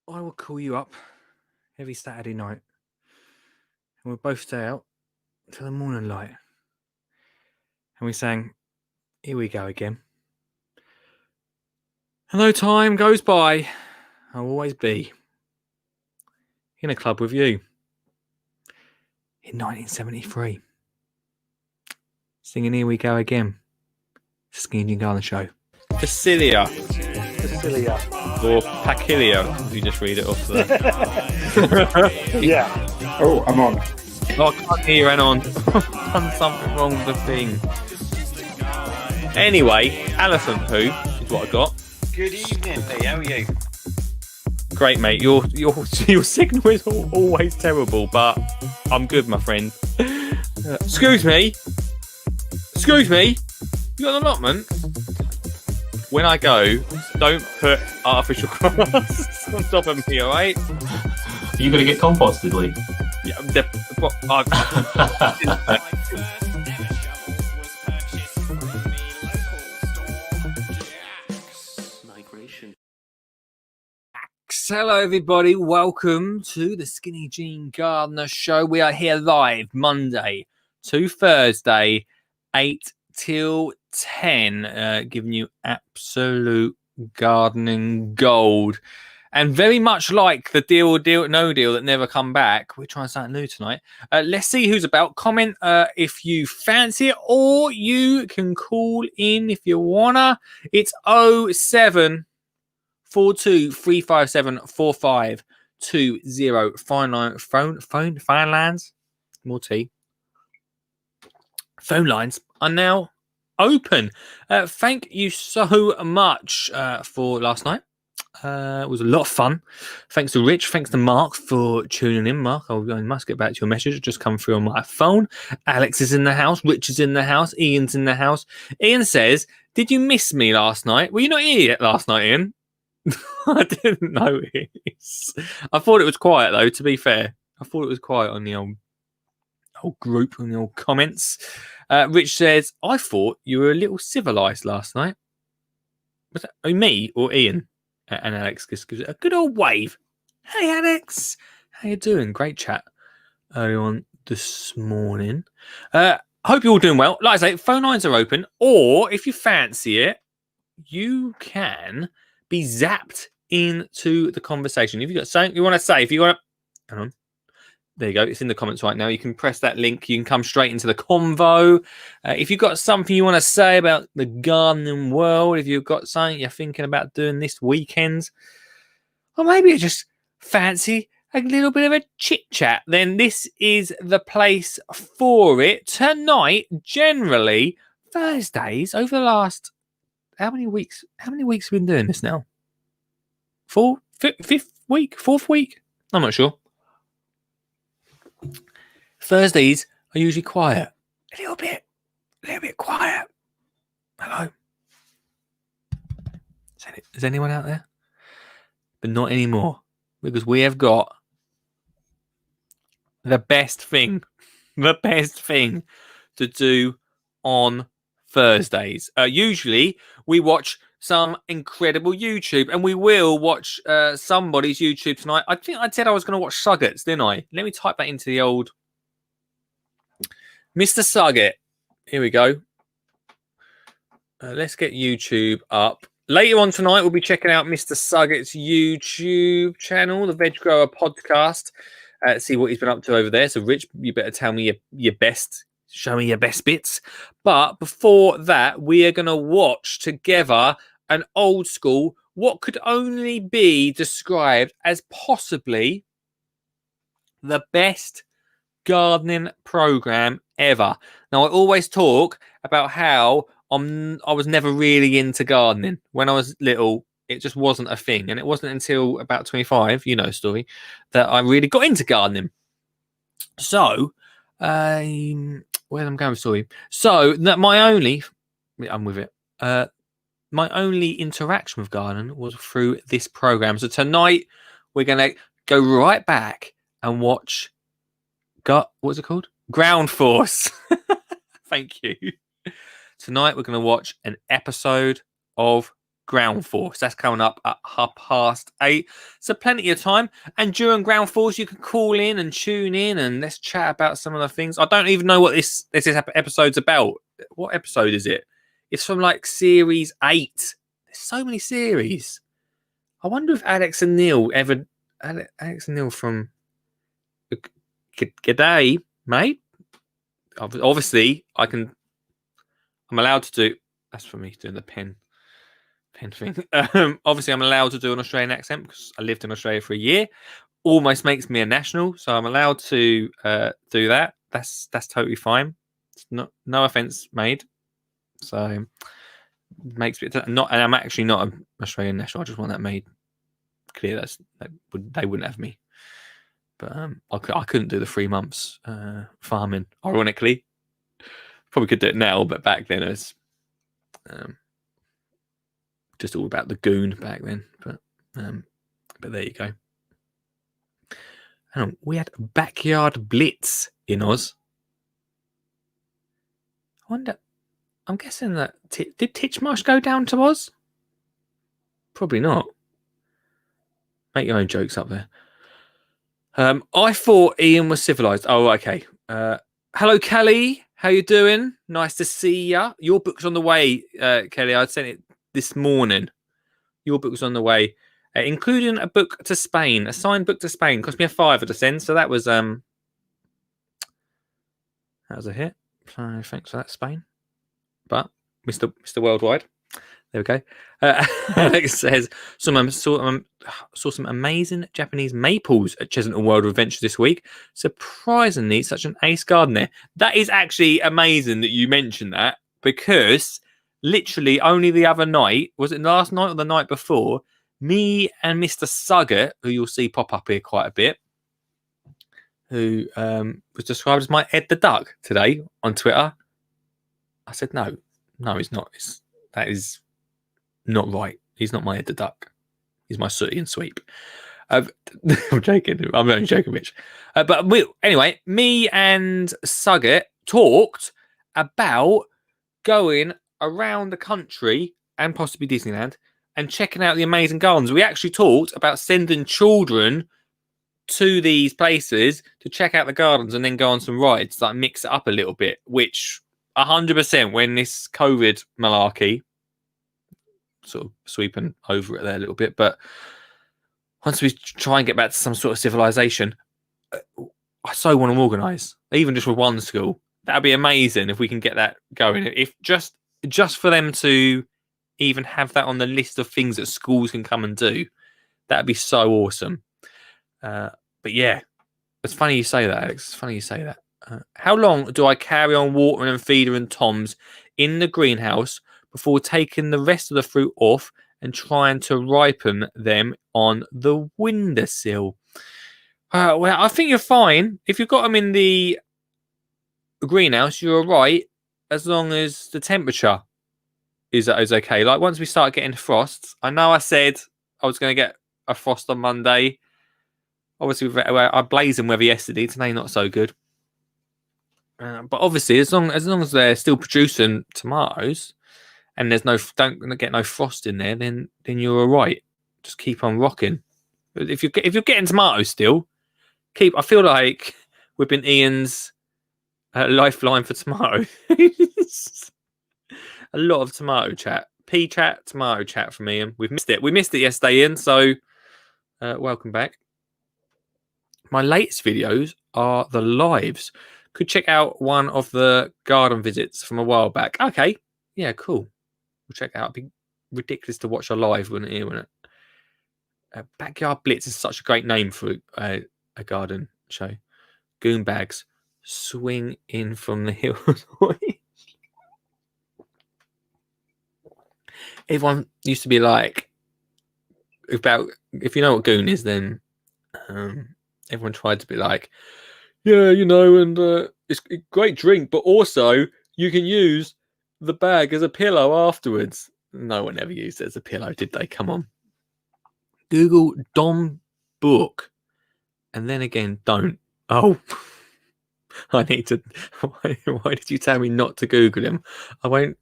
I will call you up every Saturday night, and we'll both stay out till the morning light. And we sang, "Here we go again." And though time goes by, I'll always be in a club with you. In 1973, singing "Here We Go Again." Skinny Jean Garden Show. Facilia. Or Pacilia, if you just read it off there. Yeah. Oh, I'm on. Oh, I can't hear you, Anon. I've done something wrong with the thing. Anyway, Elephant Poo is what I got. Good evening, Lee. How are you? Great, mate. Your signal is always terrible, but I'm good, my friend. Excuse me. You got an allotment? When I go, don't put artificial grass on top of me, alright? Are you going to get composted, Lee? Yeah, Hello, everybody. Welcome to the Skinny Jean Gardener Show. We are here live Monday to Thursday, 8 till 10, giving you absolute gardening gold. And very much like the deal, no deal that never come back, we're trying something new tonight. Let's see who's about. Comment if you fancy it, or you can call in if you wanna. It's 0742 357 4520. Phone lines. More tea. Phone lines are now open. Thank you so much for last night. It was a lot of fun. Thanks to Rich. Thanks to Mark for tuning in. Mark, I must get back to your message. It just come through on my phone. Alex is in the house. Rich is in the house. Ian's in the house. Ian says, "Did you miss me last night?" Were you not here yet last night, Ian? I didn't notice. I thought it was quiet, though, to be fair. I thought it was quiet on the old group, on the old comments. Rich says, "I thought you were a little civilised last night." Was that me or Ian? And Alex gives it a good old wave. Hey, Alex. How you doing? Great chat early on this morning. Hope you're all doing well. Like I say, phone lines are open. Or if you fancy it, you can be zapped into the conversation. If you've got something you want to say, if you want to... Hang on. There you go. It's in the comments right now. You can press that link. You can come straight into the convo. If you've got something you want to say about the gardening world, if you've got something you're thinking about doing this weekend, or maybe you just fancy a little bit of a chit chat, then this is the place for it. Tonight, generally, Thursdays, over the last, how many weeks have we been doing this now? Fourth week? I'm not sure. Thursdays are usually quiet. A little bit quiet. Hello? Is anyone out there? But not anymore. Because we have got the best thing to do on Thursdays. Usually we watch some incredible YouTube, and we will watch somebody's YouTube tonight. I think I said I was going to watch Suggett's, didn't I? Let me type that into the old Mr. Suggett. Here we go. Let's get YouTube up. Later on tonight, we'll be checking out Mr. Suggett's YouTube channel, the Veg Grower Podcast. See what he's been up to over there. So, Rich, you better tell me your best. Show me your best bits. But before that, we are going to watch together an old school, what could only be described as possibly the best gardening program ever. Now, I always talk about how I was never really into gardening. When I was little, it just wasn't a thing. And it wasn't until about 25, you know, story, that I really got into gardening. So, where am I going with story? So, that I'm with it. My only interaction with gardening was through this program. So tonight we're going to go right back and watch. What's it called? Ground Force. Thank you. Tonight we're going to watch an episode of Ground Force. That's coming up at 8:30. So plenty of time. And during Ground Force, you can call in and tune in and let's chat about some of the things. I don't even know what this episode's about. What episode is it? It's from like series 8. There's so many series. I wonder if Alex and Neil from G'day, mate. Obviously, I'm allowed to do. That's for me doing the pen thing. Obviously, I'm allowed to do an Australian accent because I lived in Australia for a year. Almost makes me a national, so I'm allowed to do that. That's totally fine. It's no offense made. So makes me not, and I'm actually not an Australian national. I just want that made clear. They wouldn't have me. But I couldn't do the 3 months farming. Ironically, probably could do it now, but back then it was just all about the goon back then. But there you go. We had Backyard Blitz in Oz. I wonder. I'm guessing that did Titchmarsh go down to Oz? Probably not. Make your own jokes up there. I thought Ian was civilized. Oh, okay. Hello, Kelly. How you doing? Nice to see ya. Your book's on the way, Kelly. I sent it this morning. Your book's on the way, including a book to Spain, a signed book to Spain. Cost me a £5 to send, so that was a hit. So thanks for that, Spain. But Mr. Worldwide. There we go. Alex says, saw some amazing Japanese maples at Chesington World of Adventure this week. Surprisingly, such an ace garden there. That is actually amazing that you mentioned that, because literally only the other night, was it last night or the night before, me and Mr. Suggett, who you'll see pop up here quite a bit, who was described as my Ed the Duck today on Twitter. I said, no, he's not. That is not right. He's not my Ed the Duck. He's my Sooty and Sweep. I'm joking. I'm only joking, Rich. But anyway, me and Suggett talked about going around the country and possibly Disneyland and checking out the amazing gardens. We actually talked about sending children to these places to check out the gardens and then go on some rides, like mix it up a little bit, which 100% when this COVID malarkey sort of sweeping over it there a little bit, but once we try and get back to some sort of civilization, I so want to organise, even just with one school. That'd be amazing if we can get that going. If just for them to even have that on the list of things that schools can come and do, that'd be so awesome. But yeah, it's funny you say that, Alex. It's funny you say that. How long do I carry on watering and feeding and toms in the greenhouse before taking the rest of the fruit off and trying to ripen them on the windowsill? Well, I think you're fine. If you've got them in the greenhouse, you're all right, as long as the temperature is okay. Like once we start getting frosts, I know I said I was going to get a frost on Monday. Obviously, I blazing weather yesterday. Today, not so good. But obviously, as long as they're still producing tomatoes and there's don't get no frost in there, then you're all right. Just keep on rocking. If you're getting tomatoes still, I feel like we've been Ian's lifeline for tomatoes. A lot of tomato chat, tomato chat from Ian. We missed it yesterday, Ian. So welcome back. My latest videos are the lives. Could check out one of the garden visits from a while back. Okay. Yeah, cool. We'll check it out. It'd be ridiculous to watch a live, wouldn't it? Backyard Blitz is such a great name for a garden show. Goon bags swing in from the hills. Everyone used to be like, if you know what goon is, then everyone tried to be like, yeah, and it's a great drink, but also you can use the bag as a pillow afterwards. No one ever used it as a pillow, did they? Come on. Google Dom Book, and then again, don't. Oh, I need to. Why did you tell me not to Google him? I won't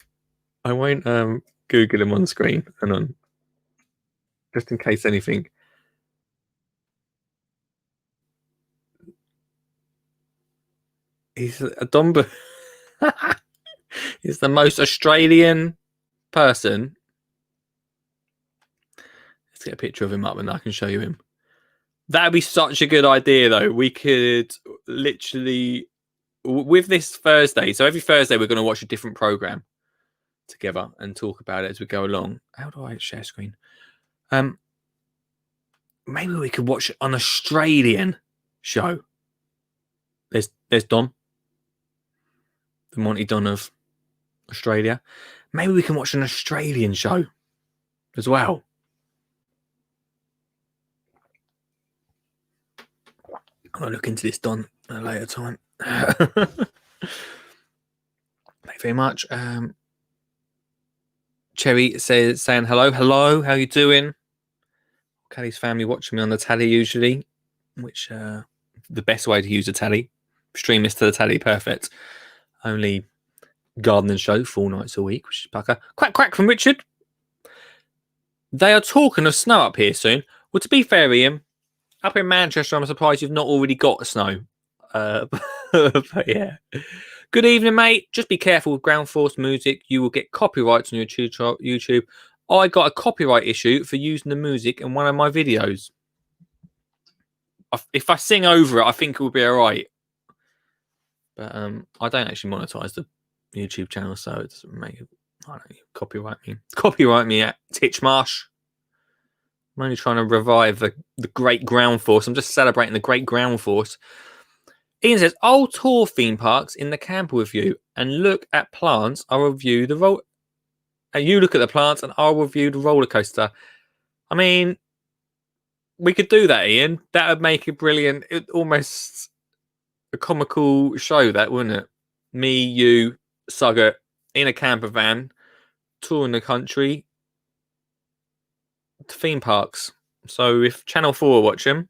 Google him on screen. Hang on. just in case anything. He's a Don. He's the most Australian person. Let's get a picture of him up and I can show you him. That'd be such a good idea, though. We could literally, with this Thursday, so every Thursday we're going to watch a different program together and talk about it as we go along. How do I share screen? Maybe we could watch an Australian show. There's Don, the Monty Don of Australia. Maybe we can watch an Australian show as well. I'll look into this, Don, at a later time. Thank you very much. Cherry saying hello. Hello, how you doing? Kelly's family watching me on the tally usually, which the best way to use a tally. Stream this to the tally, perfect. Only gardening show 4 nights a week, which is pucker. Quack quack from Richard. They are talking of snow up here soon. Well, to be fair, Ian, up in Manchester, I'm surprised you've not already got snow. But yeah. Good evening, mate. Just be careful with ground force music. You will get copyrights on your YouTube. I got a copyright issue for using the music in one of my videos. If I sing over it, I think it will be all right. But I don't actually monetize the YouTube channel, so it doesn't make it. I don't know, copyright me. Copyright me at Titchmarsh. I'm only trying to revive the great ground force. I'm just celebrating the great ground force. Ian says, I'll tour theme parks in the camper with you and look at plants. I'll review the roll. And you look at the plants and I'll review the roller coaster. I mean, we could do that, Ian. That would make it brilliant. Almost a comical show, that, wouldn't it? Me, you, Sugget, in a camper van, touring the country to theme parks. So if Channel 4 are watching,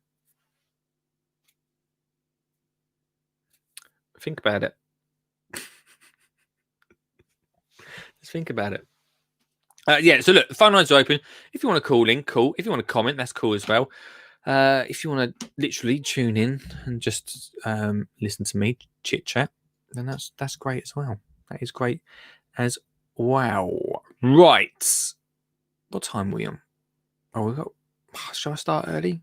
think about it. Just think about it. Yeah, so look, the phone lines are open. If you want to call in, cool. If you want to comment, that's cool as well. If you want to literally tune in and just listen to me chit chat, then that's great as well. That is great as well. Right. What time are we on? Oh, we got. Shall I start early?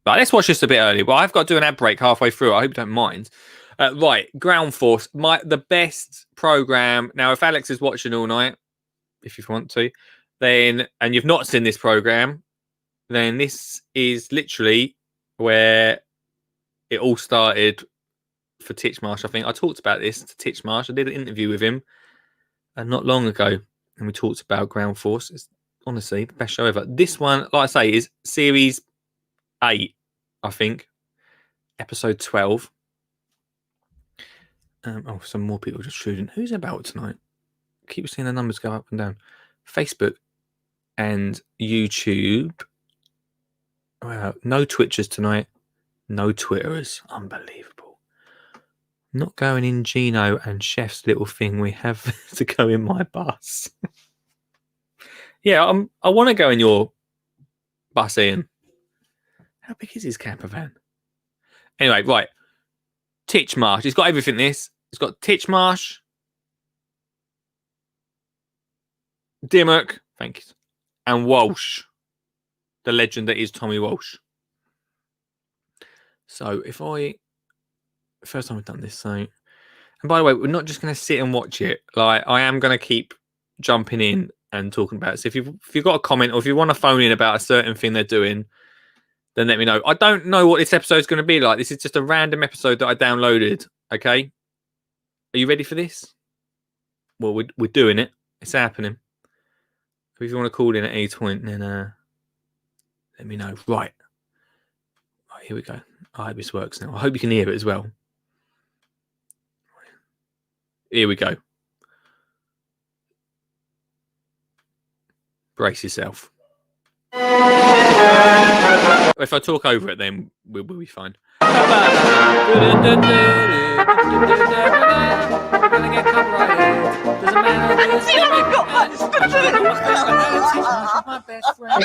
Right, let's watch this a bit early. Well, I've got to do an ad break halfway through. I hope you don't mind. Right, Ground Force, the best program. Now, if Alex is watching all night, if you want to, then and you've not seen this program, then this is literally where it all started for Titchmarsh. I think I talked about this to Titchmarsh. I did an interview with him not long ago, and we talked about Ground Force. It's honestly the best show ever. This one, like I say, is series 8, I think, episode 12. Some more people just shooting. Who's about tonight? Keep seeing the numbers go up and down. Facebook and YouTube. Wow, no Twitchers tonight. No Twitterers. Unbelievable. Not going in Gino and Chef's little thing. We have to go in my bus. Yeah, I want to go in your bus, Ian. How big is his camper van? Anyway, right. Titchmarsh. It's got everything, this. It's got Titchmarsh. Dimmock. Thank you. And Walsh. The legend that is Tommy Walsh. So if first time we've done this, so, and by the way, we're not just going to sit and watch it. Like, I am going to keep jumping in and talking about it. So if you've got a comment or if you want to phone in about a certain thing they're doing, then let me know. I don't know what this episode is going to be like. This is just a random episode that I downloaded. Okay, are you ready for this? Well, we're doing it. It's happening. If you want to call in at any point, then let me know. Right, here we go. I hope this works now. I hope you can hear it as well. Here we go. Brace yourself. If I talk over it, then we'll be fine. We're gonna get copyrighted. There's a man on this. My best friend.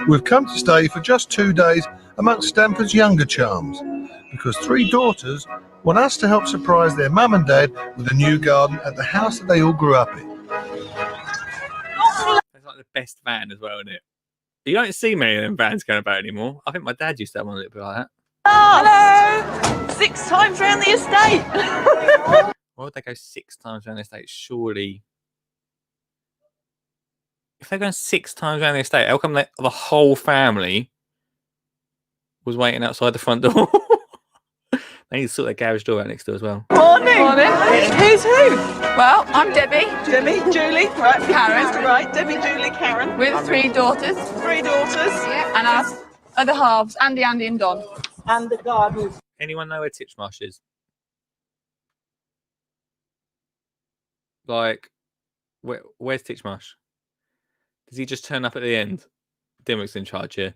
We've come to stay for just 2 days amongst Stamford's younger charms, because 3 daughters want us to help surprise their mum and dad with a new garden at the house that they all grew up in. It's like the best van as well, isn't it? You don't see many of them vans going about anymore. I think my dad used to have one a little bit like that. Hello! 6 times round the estate. Why would they go 6 times around the estate? Surely, if they're going 6 times around the estate, how come the whole family was waiting outside the front door? They need to sort their garage door out next door as well. Morning. Who's who? Well, I'm Debbie. Debbie, Julie, right? Karen. Right, Debbie, Julie, Karen. With 3 daughters. 3 daughters. Yeah. And our other halves, Andy, and Don. And the garden. Anyone know where Titchmarsh is? Like, where's Titchmarsh? Does he just turn up at the end? Dimmock's in charge here.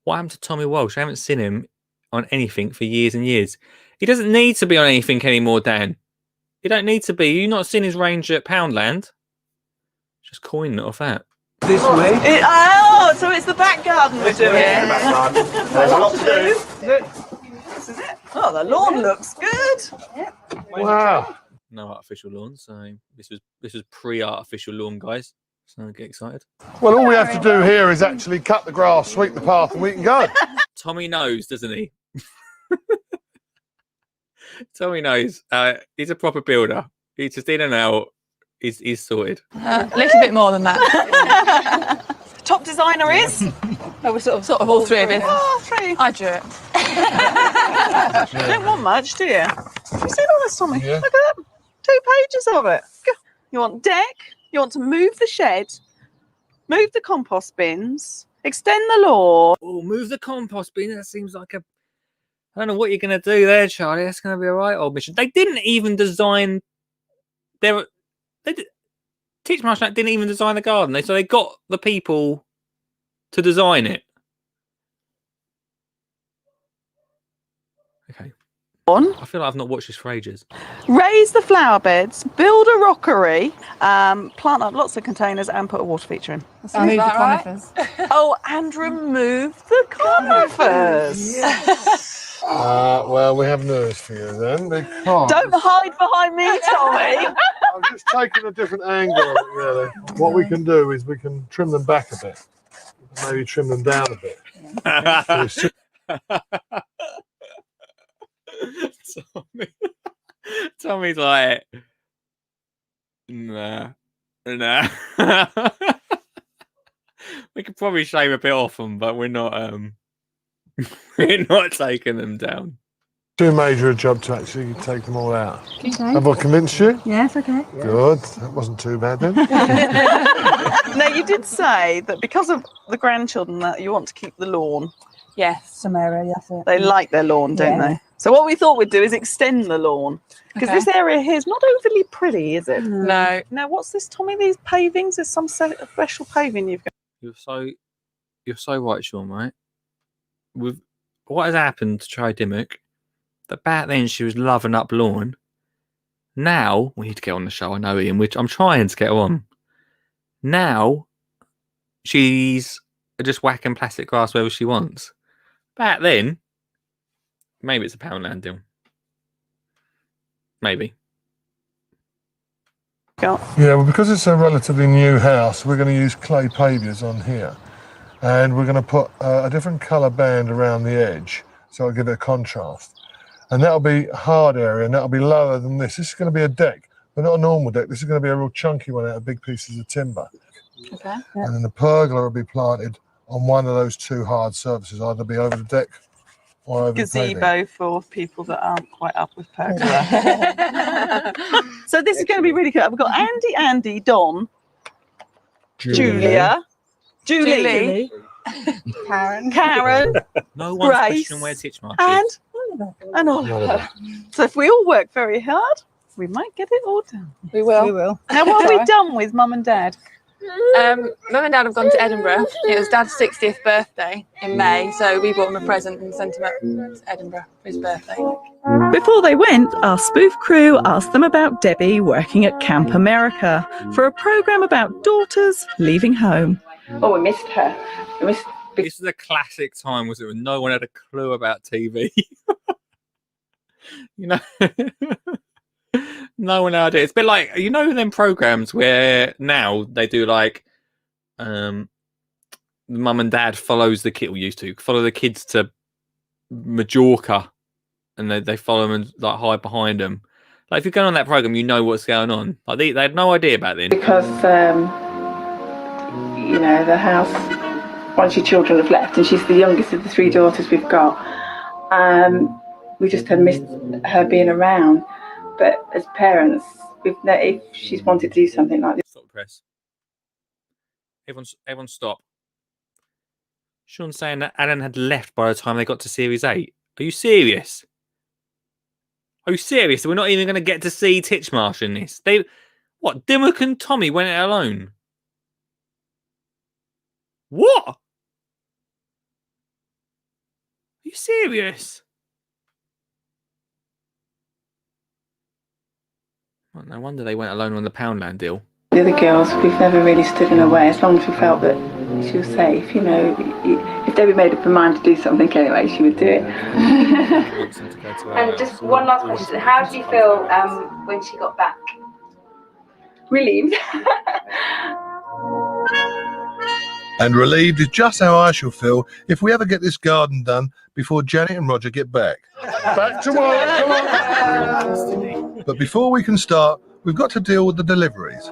What happened to Tommy Walsh? I haven't seen him on anything for years and years. He doesn't need to be on anything anymore, Dan. He don't need to be. You've not seen his range at Poundland. Just coining it off that. This way? So it's the back garden we're doing. Yeah. There's a lot to do. This is it. Oh, the lawn looks good. Wow. No artificial lawn, so this was pre-artificial lawn, guys. So get excited. Well, all we have to do here is actually cut the grass, sweep the path, and we can go. Tommy knows, doesn't he? Tommy knows. He's a proper builder. He's just in and out. He's sorted. A little bit more than that. Top designer is? Oh, we're sort of all 3 of it. Oh, 3. I drew it. You don't want much, do you? Have you seen all this, Tommy? Yeah. Look at that. 2 pages of it. You want deck? You want to move the shed? Move the compost bins? Extend the lawn? Oh, move the compost bin. That seems like a... I don't know what you're going to do there, Charlie. That's going to be a right old mission. They didn't even design... Titchmarsh didn't even design the garden. So they got the people to design it. Okay. I feel like I've not watched this for ages. Raise the flower beds, build a rockery, plant up lots of containers and put a water feature in. Move the conifers. Oh, and remove the conifers. Yes. Well, we have news for you then, because... Don't hide behind me, Tommy. I'm just taking a different angle of it, really. What we can do is we can trim them back a bit. Maybe trim them down a bit. Tommy's like, nah. We could probably shave a bit off them, but we're not taking them down. Too major a job to actually take them all out. Okay. Have I convinced you? Yes, okay. Good. That wasn't too bad then. Now, you did say that because of the grandchildren that you want to keep the lawn. Yes, some area, that's it. They like their lawn, don't they? So what we thought we'd do is extend the lawn. Because this area here is not overly pretty, is it? No. Now, what's this, Tommy? These pavings? There's some special paving you've got. You're so right, Sean, right? With what has happened to Charlie Dimmock, that back then she was loving up lawn. Now, we need to get on the show, I know, Ian, which I'm trying to get her on. Now, she's just whacking plastic grass wherever she wants. Back then, maybe it's a Poundland deal. Maybe. Yeah, well, because it's a relatively new house, we're going to use clay pavias on here. And we're going to put a different colour band around the edge, so it'll give it a contrast. And that'll be a hard area, and that'll be lower than this. This is going to be a deck, but not a normal deck. This is going to be a real chunky one out of big pieces of timber. Okay. And then the pergola will be planted on one of those 2 hard surfaces, either be over the deck or over the Gazebo paving. for people that aren't quite up with pergola. So this is going to be really good. We've got Andy, Don, Julia, Julie, Karen. Karen, No one's Grace, questioning where Titchmarsh and is. and Oliver. So if we all work very hard, we might get it all done. We will. We will. Now, what have we done with Mum and Dad? Mum and Dad have gone to Edinburgh. It was Dad's 60th birthday in May, so we bought him a present and sent him up to Edinburgh for his birthday. Before they went, our spoof crew asked them about Debbie working at Camp America for a programme about daughters leaving home. Oh, we missed her. We missed. This is a classic time, was it, when no one had a clue about TV? You know, no one had it. It's a bit like, you know, them programs where now they do like, mum and dad follows the kid, or used to follow the kids to Majorca, and they follow them and like hide behind them. Like if you're going on that program, you know what's going on. Like they had no idea back then. Because you know, the house, once your children have left, and she's the youngest of the 3 daughters we've got, we just had missed her being around. But as parents, if she's wanted to do something like this. Stop the press. Everyone stop. Sean's saying that Alan had left by the time they got to Series 8. Are you serious? Are you serious? We're not even going to get to see Titchmarsh in this. Dimmock and Tommy went it alone. What? Are you serious? Well, no wonder they went alone on the Poundland deal. The other girls, we've never really stood in her way as long as we felt that she was safe. You know, if Debbie made up her mind to do something anyway, she would do it. And just one last question. How did you feel when she got back? Relieved. And relieved is just how I shall feel if we ever get this garden done before Janet and Roger get back. Back tomorrow, come on! But before we can start, we've got to deal with the deliveries.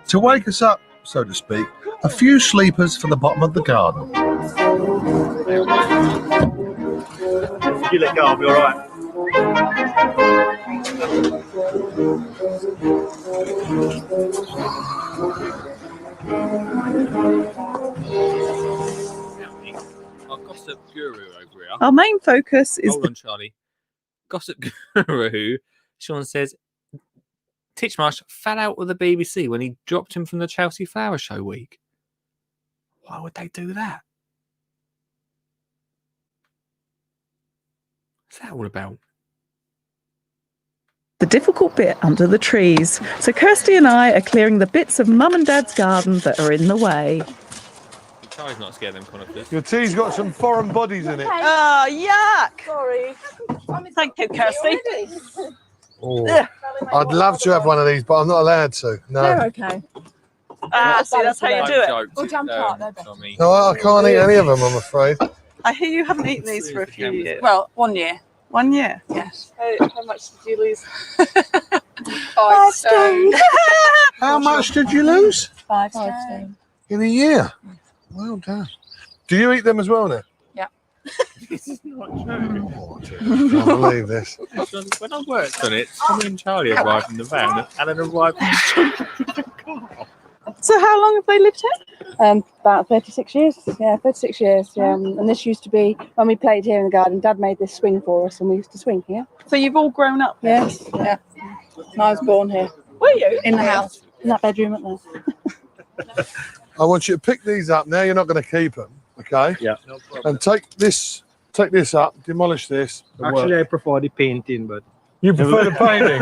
To wake us up, so to speak, a few sleepers for the bottom of the garden. You let go, I'll be all right. Our gossip guru over here. Our main focus is Hold on, Charlie. Gossip guru, Sean says, Titchmarsh fell out with the BBC when he dropped him from the Chelsea Flower Show week. Why would they do that? What's that all about? the difficult bit under the trees. So Kirsty and I are clearing the bits of Mum and Dad's garden that are in the way. Charlie's not scared of them conifers. Your tea's got some foreign bodies in it. Oh, yuck! Sorry. Thank you, Kirsty. Oh, I'd love to have one of these, but I'm not allowed to. No. They're okay. Ah, see, that's how you do it. Or jump out, they're better. No, I can't eat any of them, I'm afraid. I hear you haven't eaten these for a few years. Well, 1 year. 1 year? Yes. How much did you lose? 5 stone. How much did you lose? 5 stone. In a year? Well done. Do you eat them as well now? Yeah. This is not true. Oh, dear. I can't believe this. When I worked on it, Tommy and Charlie arrived in the van and Alan arrived in the car. So how long have they lived here? About 36 years. Yeah, 36 years. Yeah. And this used to be, when we played here in the garden, Dad made this swing for us and we used to swing here. So you've all grown up here? Yes. Yeah. And I was born here. Were you? In the house. In that bedroom up there. I want you to pick these up. Now you're not going to keep them, okay? Yeah. And take this up, demolish this. Actually, I prefer the painting, but You prefer the painting?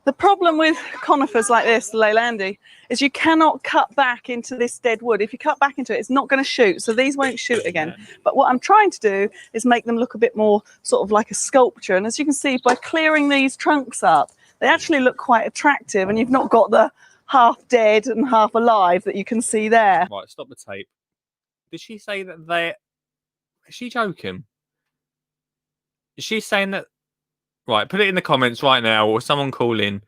The problem with conifers like this, the Leylandii, is you cannot cut back into this dead wood. If you cut back into it, it's not going to shoot. So these won't shoot again. But what I'm trying to do is make them look a bit more sort of like a sculpture. And as you can see, by clearing these trunks up, they actually look quite attractive. And you've not got the half dead and half alive that you can see there. Right, stop the tape. Did she say that they... Is she joking? she's saying that. Right, put it in the comments right now, or someone call in.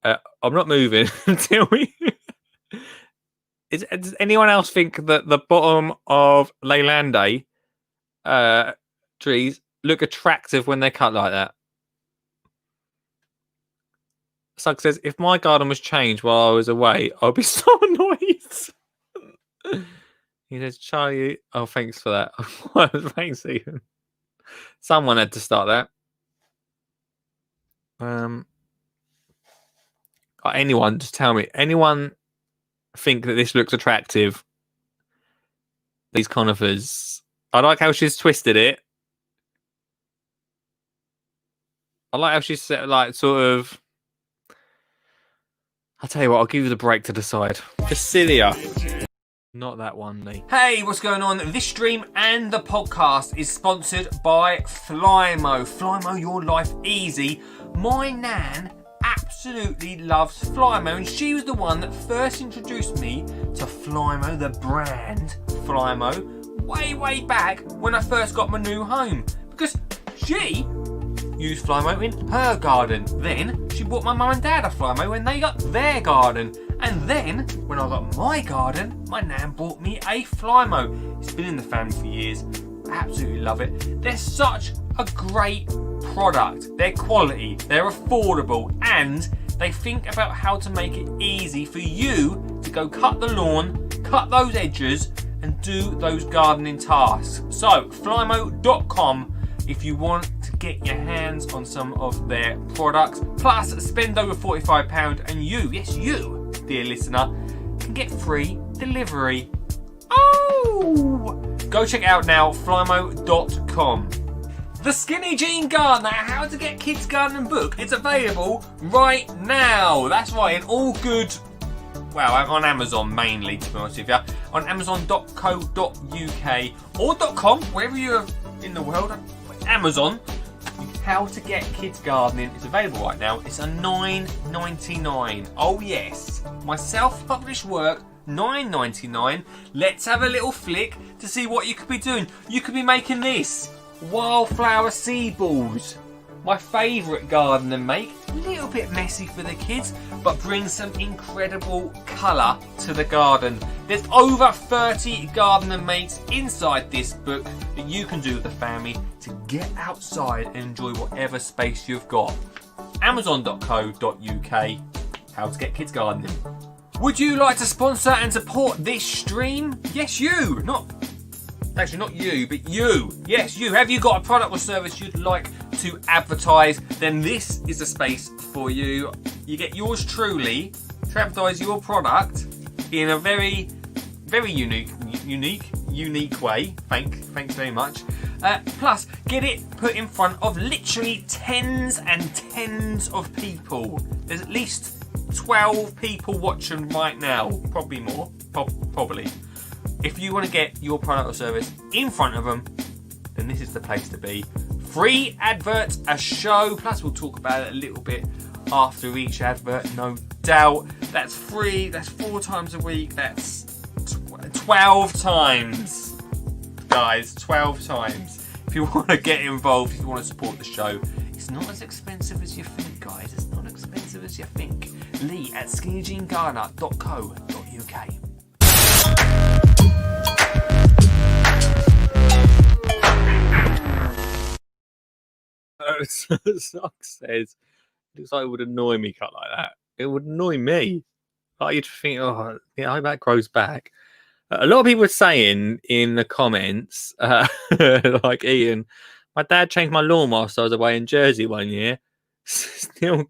I'm not moving until we. Does anyone else think that the bottom of Leylande trees look attractive when they're cut like that? Sug says, if my garden was changed while I was away, I'd be so annoyed. He says, Charlie. Oh, thanks for that. Thanks, Ethan. Someone had to start that. Anyone, just tell me. Anyone think that this looks attractive? These conifers. I like how she's twisted it. I like how she's set, like, sort of. I'll tell you what, I'll give you the break to decide. Facilia. Not that one, Lee. Hey, what's going on? This stream and the podcast is sponsored by Flymo. Flymo, your life easy. My nan absolutely loves Flymo, and she was the one that first introduced me to Flymo, the brand Flymo, way back when I first got my new home. Because she used Flymo in her garden. Then she bought my mum and dad a Flymo when they got their garden. And then, when I got my garden, my nan bought me a Flymo. It's been in the family for years. I absolutely love it. They're such a great product. They're quality, they're affordable, and they think about how to make it easy for you to go cut the lawn, cut those edges, and do those gardening tasks. So, flymo.com if you want to get your hands on some of their products. Plus, spend over £45 and you, yes you, dear listener, can get free delivery. Oh! Go check it out now, flymo.com. The Skinny Jean Gardener, How to Get Kids Gardening book, is available right now. That's right, in all good, well, on Amazon mainly, to be honest with you. On amazon.co.uk or .com, wherever you're in the world. Amazon, How to Get Kids Gardening is available right now. It's a $9.99. Oh yes, my self-published work, $9.99. Let's have a little flick to see what you could be doing. You could be making this. Wildflower seed balls. My favourite garden to make. A little bit messy for the kids, but brings some incredible colour to the garden. There's over 30 gardener mates inside this book that you can do with the family to get outside and enjoy whatever space you've got. Amazon.co.uk. How to Get Kids Gardening. Would you like to sponsor and support this stream? Yes, you. Actually, not you, but you. Yes, you. Have you got a product or service you'd like to advertise? Then this is the space for you. You get yours truly to advertise your product in a very unique way. Thanks very much. Plus, get it put in front of literally tens and tens of people. There's at least 12 people watching right now. Probably more. Probably. If you want to get your product or service in front of them, then this is the place to be. Free adverts, a show, plus we'll talk about it a little bit after each advert, no doubt. That's free, that's 4 times a week, that's 12 times. Guys, 12 times. If you want to get involved, if you want to support the show, it's not as expensive as you think, guys. It's not expensive as you think. Lee at skinnyjeangardener.co.uk. Sock says, looks like it would annoy me cut like that. It would annoy me. Like you'd think, oh, yeah, I hope that grows back. A lot of people are saying in the comments, like Ian, my dad changed my lawn whilst I was away in Jersey one year. Still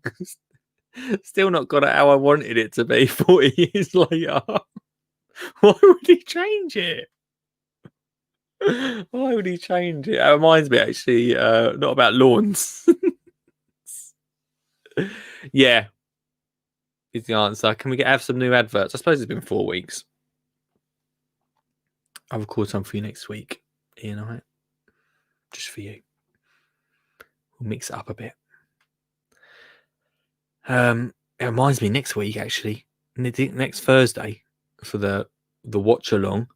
not got it how I wanted it to be 40 years later. Why would he change it? Why would he change it? It reminds me, actually, not about lawns. Yeah, is the answer. Can we have some new adverts? I suppose it's been 4 weeks. I'll record some for you next week, Ian, all right? Just for you. We'll mix it up a bit. It reminds me, next week, actually, next Thursday, for the watch along,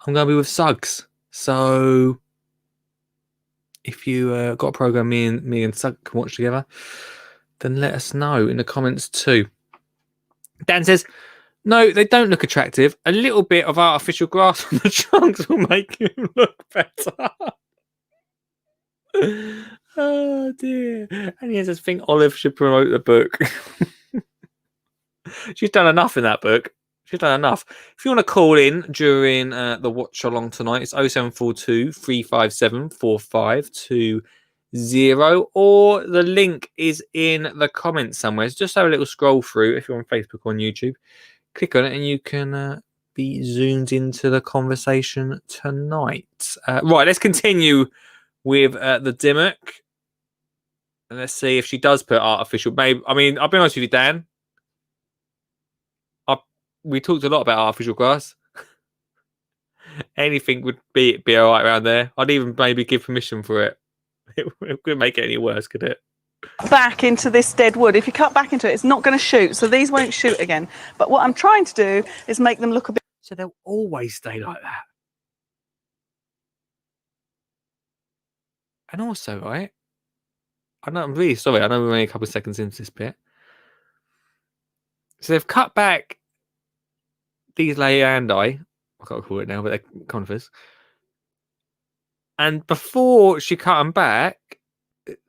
I'm going to be with Suggs. So if you got a program me and Sug can watch together, then let us know in the comments too. Dan says, no, they don't look attractive. A little bit of artificial grass on the trunks will make him look better. Oh dear. And he says, I think Olive should promote the book. She's done enough in that book. She's done enough. If you want to call in during the watch along tonight, it's 0742 357 4520, or the link is in the comments somewhere. So just have a little scroll through if you're on Facebook or on YouTube. Click on it and you can be zoomed into the conversation tonight. Right, let's continue with the Dimmock. And let's see if she does put artificial. Maybe, I mean, I'll be honest with you, Dan. We talked a lot about artificial grass. Anything would be all right around there. I'd even maybe give permission for it. It couldn't make it any worse, could it? Back into this dead wood. If you cut back into it, it's not going to shoot. So these won't shoot again. But what I'm trying to do is make them look a bit. So they'll always stay like that. And also, right? I'm really sorry. I know we're only a couple of seconds into this bit. So they've cut back these leiandii, I can't call it now, but they're conifers. And before she cut them back,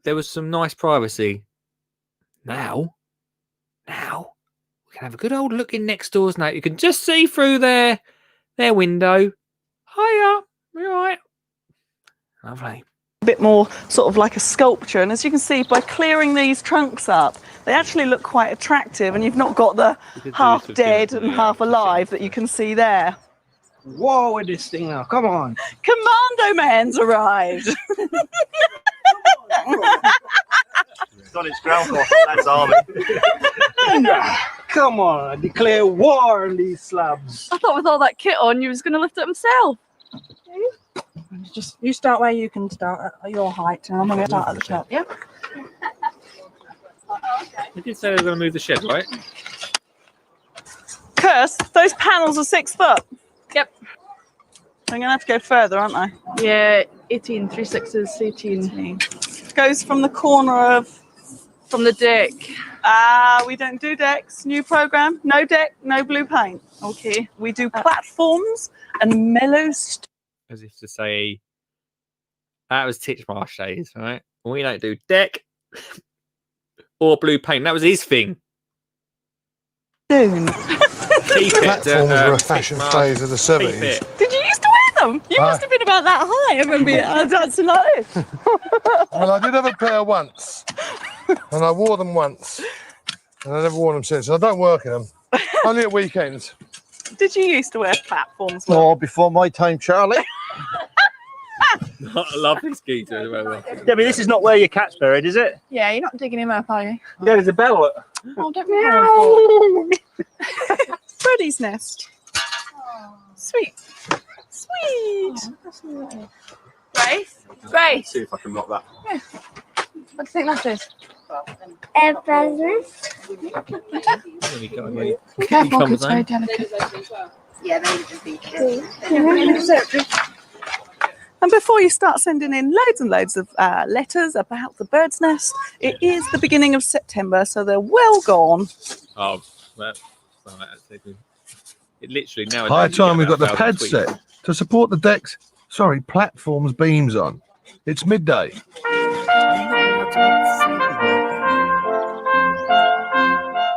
there was some nice privacy. Now, we can have a good old look in next doors now. You can just see through their window. Hiya, you all right? Lovely. A bit more sort of like a sculpture, and as you can see, by clearing these trunks up, they actually look quite attractive, and you've not got the half dead and half alive that you can see there. Whoa, with this thing now. Come on. Commando Man's arrived. It's on its ground course. That's army. Come on, I declare war on these slabs. I thought with all that kit on, you was going to lift it himself. Just you start where you can start at your height, and I'm going to start at the top. Yeah. They did say they were going to move the shed, right? Curse, those panels are 6 foot. Yep. I'm going to have to go further, aren't I? Yeah, 18, 3 6s, 18. Goes from the corner of... From the deck. We don't do decks. New program. No deck, no blue paint. Okay. We do platforms and mellow... As if to say, that was Titchmarsh days, right? We don't do deck or blue paint. That was his thing. Soon. Platforms were a fashion phase of the 70s. Did you used to wear them? You must have been about that high. I remember dancing like this. Well, I did have a pair once, and I wore them once, and I never worn them since. And I don't work in them, only at weekends. Did you used to wear platforms? Oh, before my time, Charlie. I love this geezer as well. Debbie, this is not where your cat's buried, is it? Yeah, you're not digging him up, are you? Yeah, there's a bell. Oh, don't be horrible. Freddy's nest. Sweet. Grace? Grace? See if I can knock that. Yeah. What do you think that is? Careful, it's very delicate. Yeah, they would be. And before you start sending in loads and loads of letters about the bird's nest, it is the beginning of September, so they're well gone. Oh, it literally now. High time we've got the pad set to support the decks. Sorry, platforms beams on. It's midday.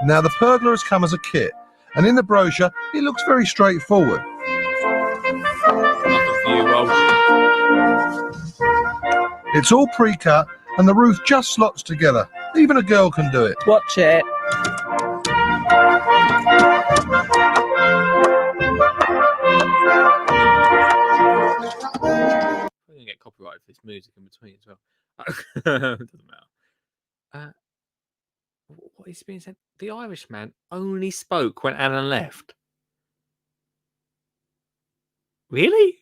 Now the pergola has come as a kit, and in the brochure it looks very straightforward. It's all pre-cut and the roof just slots together. Even a girl can do it. Watch it. I'm gonna get copyrighted for this music in between as well. Doesn't matter. What is being said? The Irishman only spoke when Alan left. Really?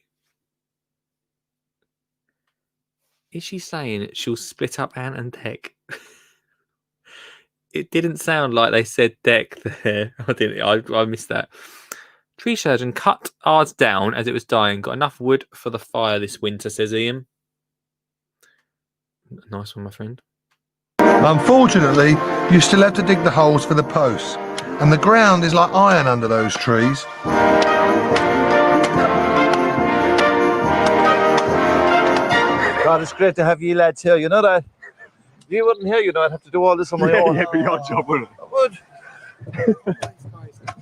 Is she saying she'll split up Ant and Dec? It didn't sound like they said Dec there. I missed that. Tree surgeon cut ours down as it was dying. Got enough wood for the fire this winter, says Ian. Nice one, my friend. Unfortunately, you still have to dig the holes for the posts, and the ground is like iron under those trees. God, it's great to have you lads here. You know that if you wouldn't here, you know, I'd have to do all this on my own. Yeah, it'd be your job, wouldn't it? I would.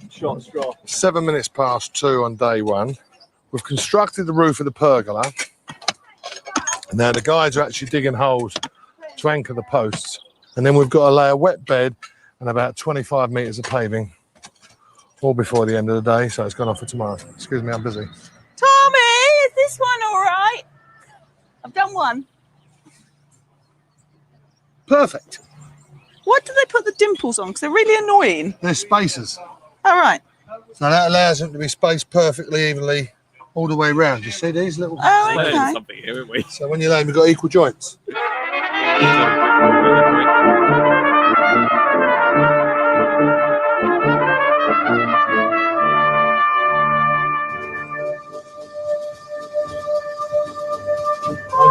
Short straw. 7 minutes past 2 on day one. We've constructed the roof of the pergola. Now the guys are actually digging holes to anchor the posts. And then we've got to lay a wet bed and about 25 metres of paving, all before the end of the day, so it's gone off for tomorrow. Excuse me, I'm busy. Tommy, is this one all right? I've done one. Perfect. Why do they put the dimples on? Because they're really annoying. They're spacers. All right. So that allows them to be spaced perfectly evenly all the way round. You see these little... Oh, Learning okay. something here, haven't we? So when you lay them, you've got equal joints.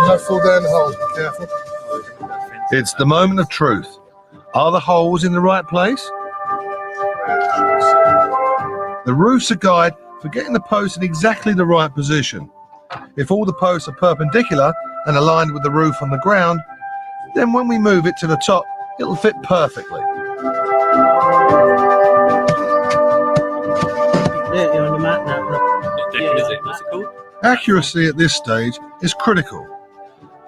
Don't fall down the holes, be careful. It's the moment of truth. Are the holes in the right place? The roof's a guide for getting the posts in exactly the right position. If all the posts are perpendicular and aligned with the roof on the ground, then when we move it to the top, it'll fit perfectly. Not different, is it? What's it called? Accuracy at this stage is critical,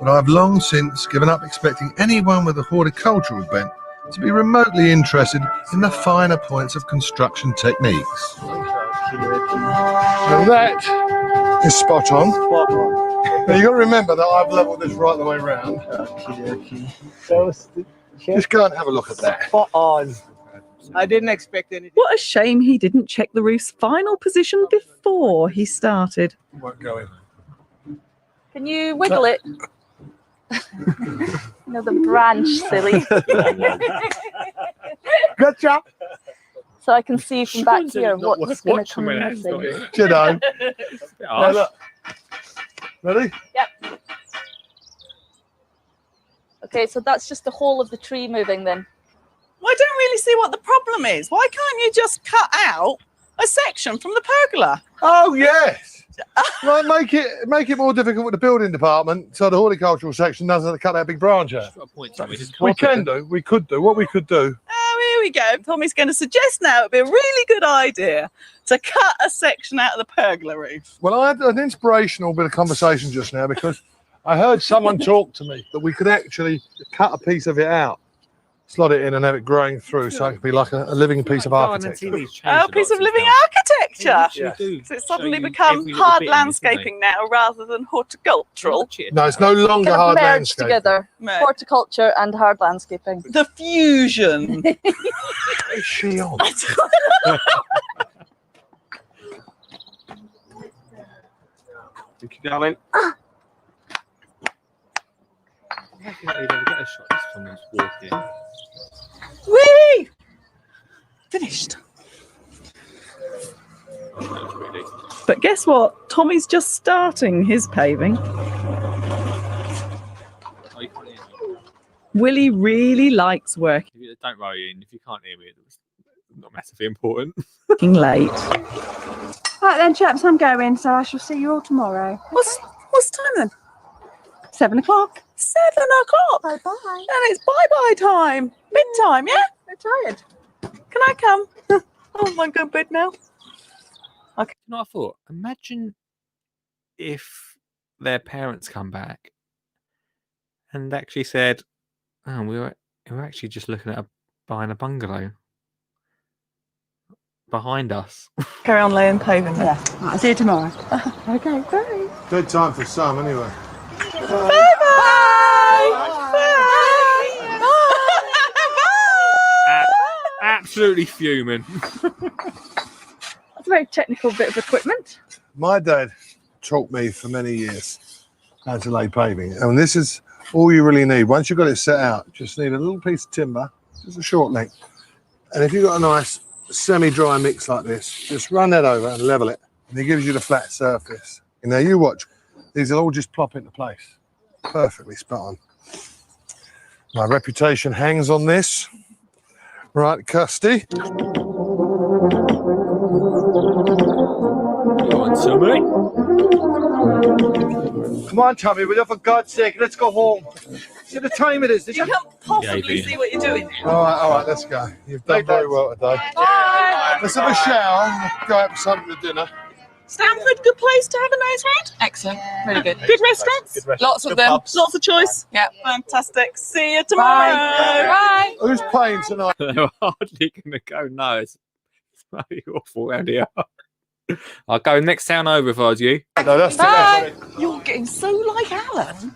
but I've long since given up expecting anyone with a horticultural bent to be remotely interested in the finer points of construction techniques. Now that is spot on. Now you've got to remember that I've levelled this right the way round. Just go and have a look at that. Spot on. I didn't expect anything. What a shame he didn't check the roof's final position before he started. Won't go in. Can you wiggle it? No, the branch, silly. Good job. So I can see from back here what's going to come missing. You know. Now look. Ready? Yep. Okay, so that's just the whole of the tree moving then. Well, I don't really see what the problem is. Why can't you just cut out a section from the pergola? Oh yes. Like make it more difficult with the building department, so the horticultural section doesn't have to cut that big branch out. We can do. We could do. What we could do. Oh, here we go. Tommy's going to suggest now it'd be a really good idea to cut a section out of the pergola roof. Well, I had an inspirational bit of conversation just now because I heard someone talk to me that we could actually cut a piece of it out, slot it in, and have it growing through, so it could be like a living piece of architecture. Oh, a piece of living architecture. Yeah. So it's suddenly become hard landscaping now rather than horticultural. No, it's no longer Kind of hard merged landscape. together. Right. Horticulture and hard landscaping. The fusion. What is she on? Thank you, darling. Whee! Finished. But guess what? Tommy's just starting his paving. Willie really likes working Don't worry, Ian. If you can't hear me, it's not massively important. late. Right then, chaps, I'm going, so I shall see you all tomorrow. What's time then? 7 o'clock. 7 o'clock. Bye bye. And it's bye-bye time. Bedtime, yeah? I'm tired. Can I come? Oh, I'm going to bed now. Okay. You know what I thought? Imagine if their parents come back and actually said, "Oh, we were actually just looking at buying a bungalow behind us." Carry on laying paving then. Yeah. Right, I'll see you tomorrow. Okay, bye. Good time for some, anyway. Absolutely fuming. That's a very technical bit of equipment. My dad taught me for many years how to lay paving, and this is all you really need. Once you've got it set out, just need a little piece of timber, just a short length, and if you've got a nice semi-dry mix like this, just run that over and level it, and it gives you the flat surface. And now you watch, these will all just plop into place, perfectly spot on. My reputation hangs on this. Right, Custy. Go on, Tommy. Come on, Tommy, will you, for God's sake, let's go home. See the time it is, did You you? can't possibly Yeah, see what you're doing. All right, let's go. You've done very well today. Bye. Let's have a shower and go out for something for dinner. Stanford, good place to have a night out. Excellent. Really good. Good restaurants. Lots of them. Lots of choice. Yeah. Fantastic. See you tomorrow. Bye. Who's paying tonight? They're hardly going to go. No, it's bloody awful around here. I'll go next town over if I was you. No, that's Bye. You're getting so like Alan. You're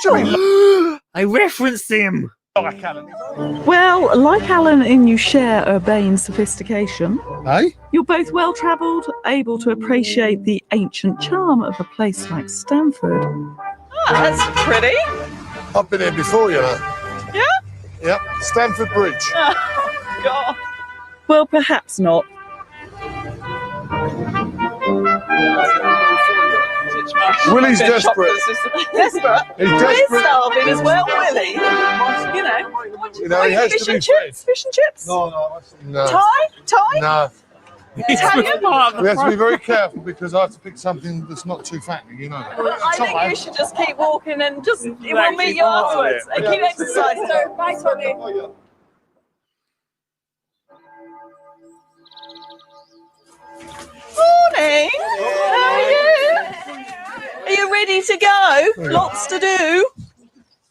terrible. I referenced him. Well, like Alan and you share urbane sophistication, Hey? you're both well-travelled, able to appreciate the ancient charm of a place like Stanford. That's pretty. I've been here before, you know. Yeah? Yep, Stamford Bridge. Oh, God. Well, perhaps not. Willie's desperate. Desperate? He's We're desperate. starving as well, Willie. You know. You know, he has fish to be and chips? Fish and chips? No. Thai? No. Italian? We have to be very careful because I have to pick something that's not too fatty, you know. Well, I think you should just keep walking and just we'll meet you afterwards and keep exercising. So, bye, Tommy. Morning. How are you? Are you ready to go? Lots to do.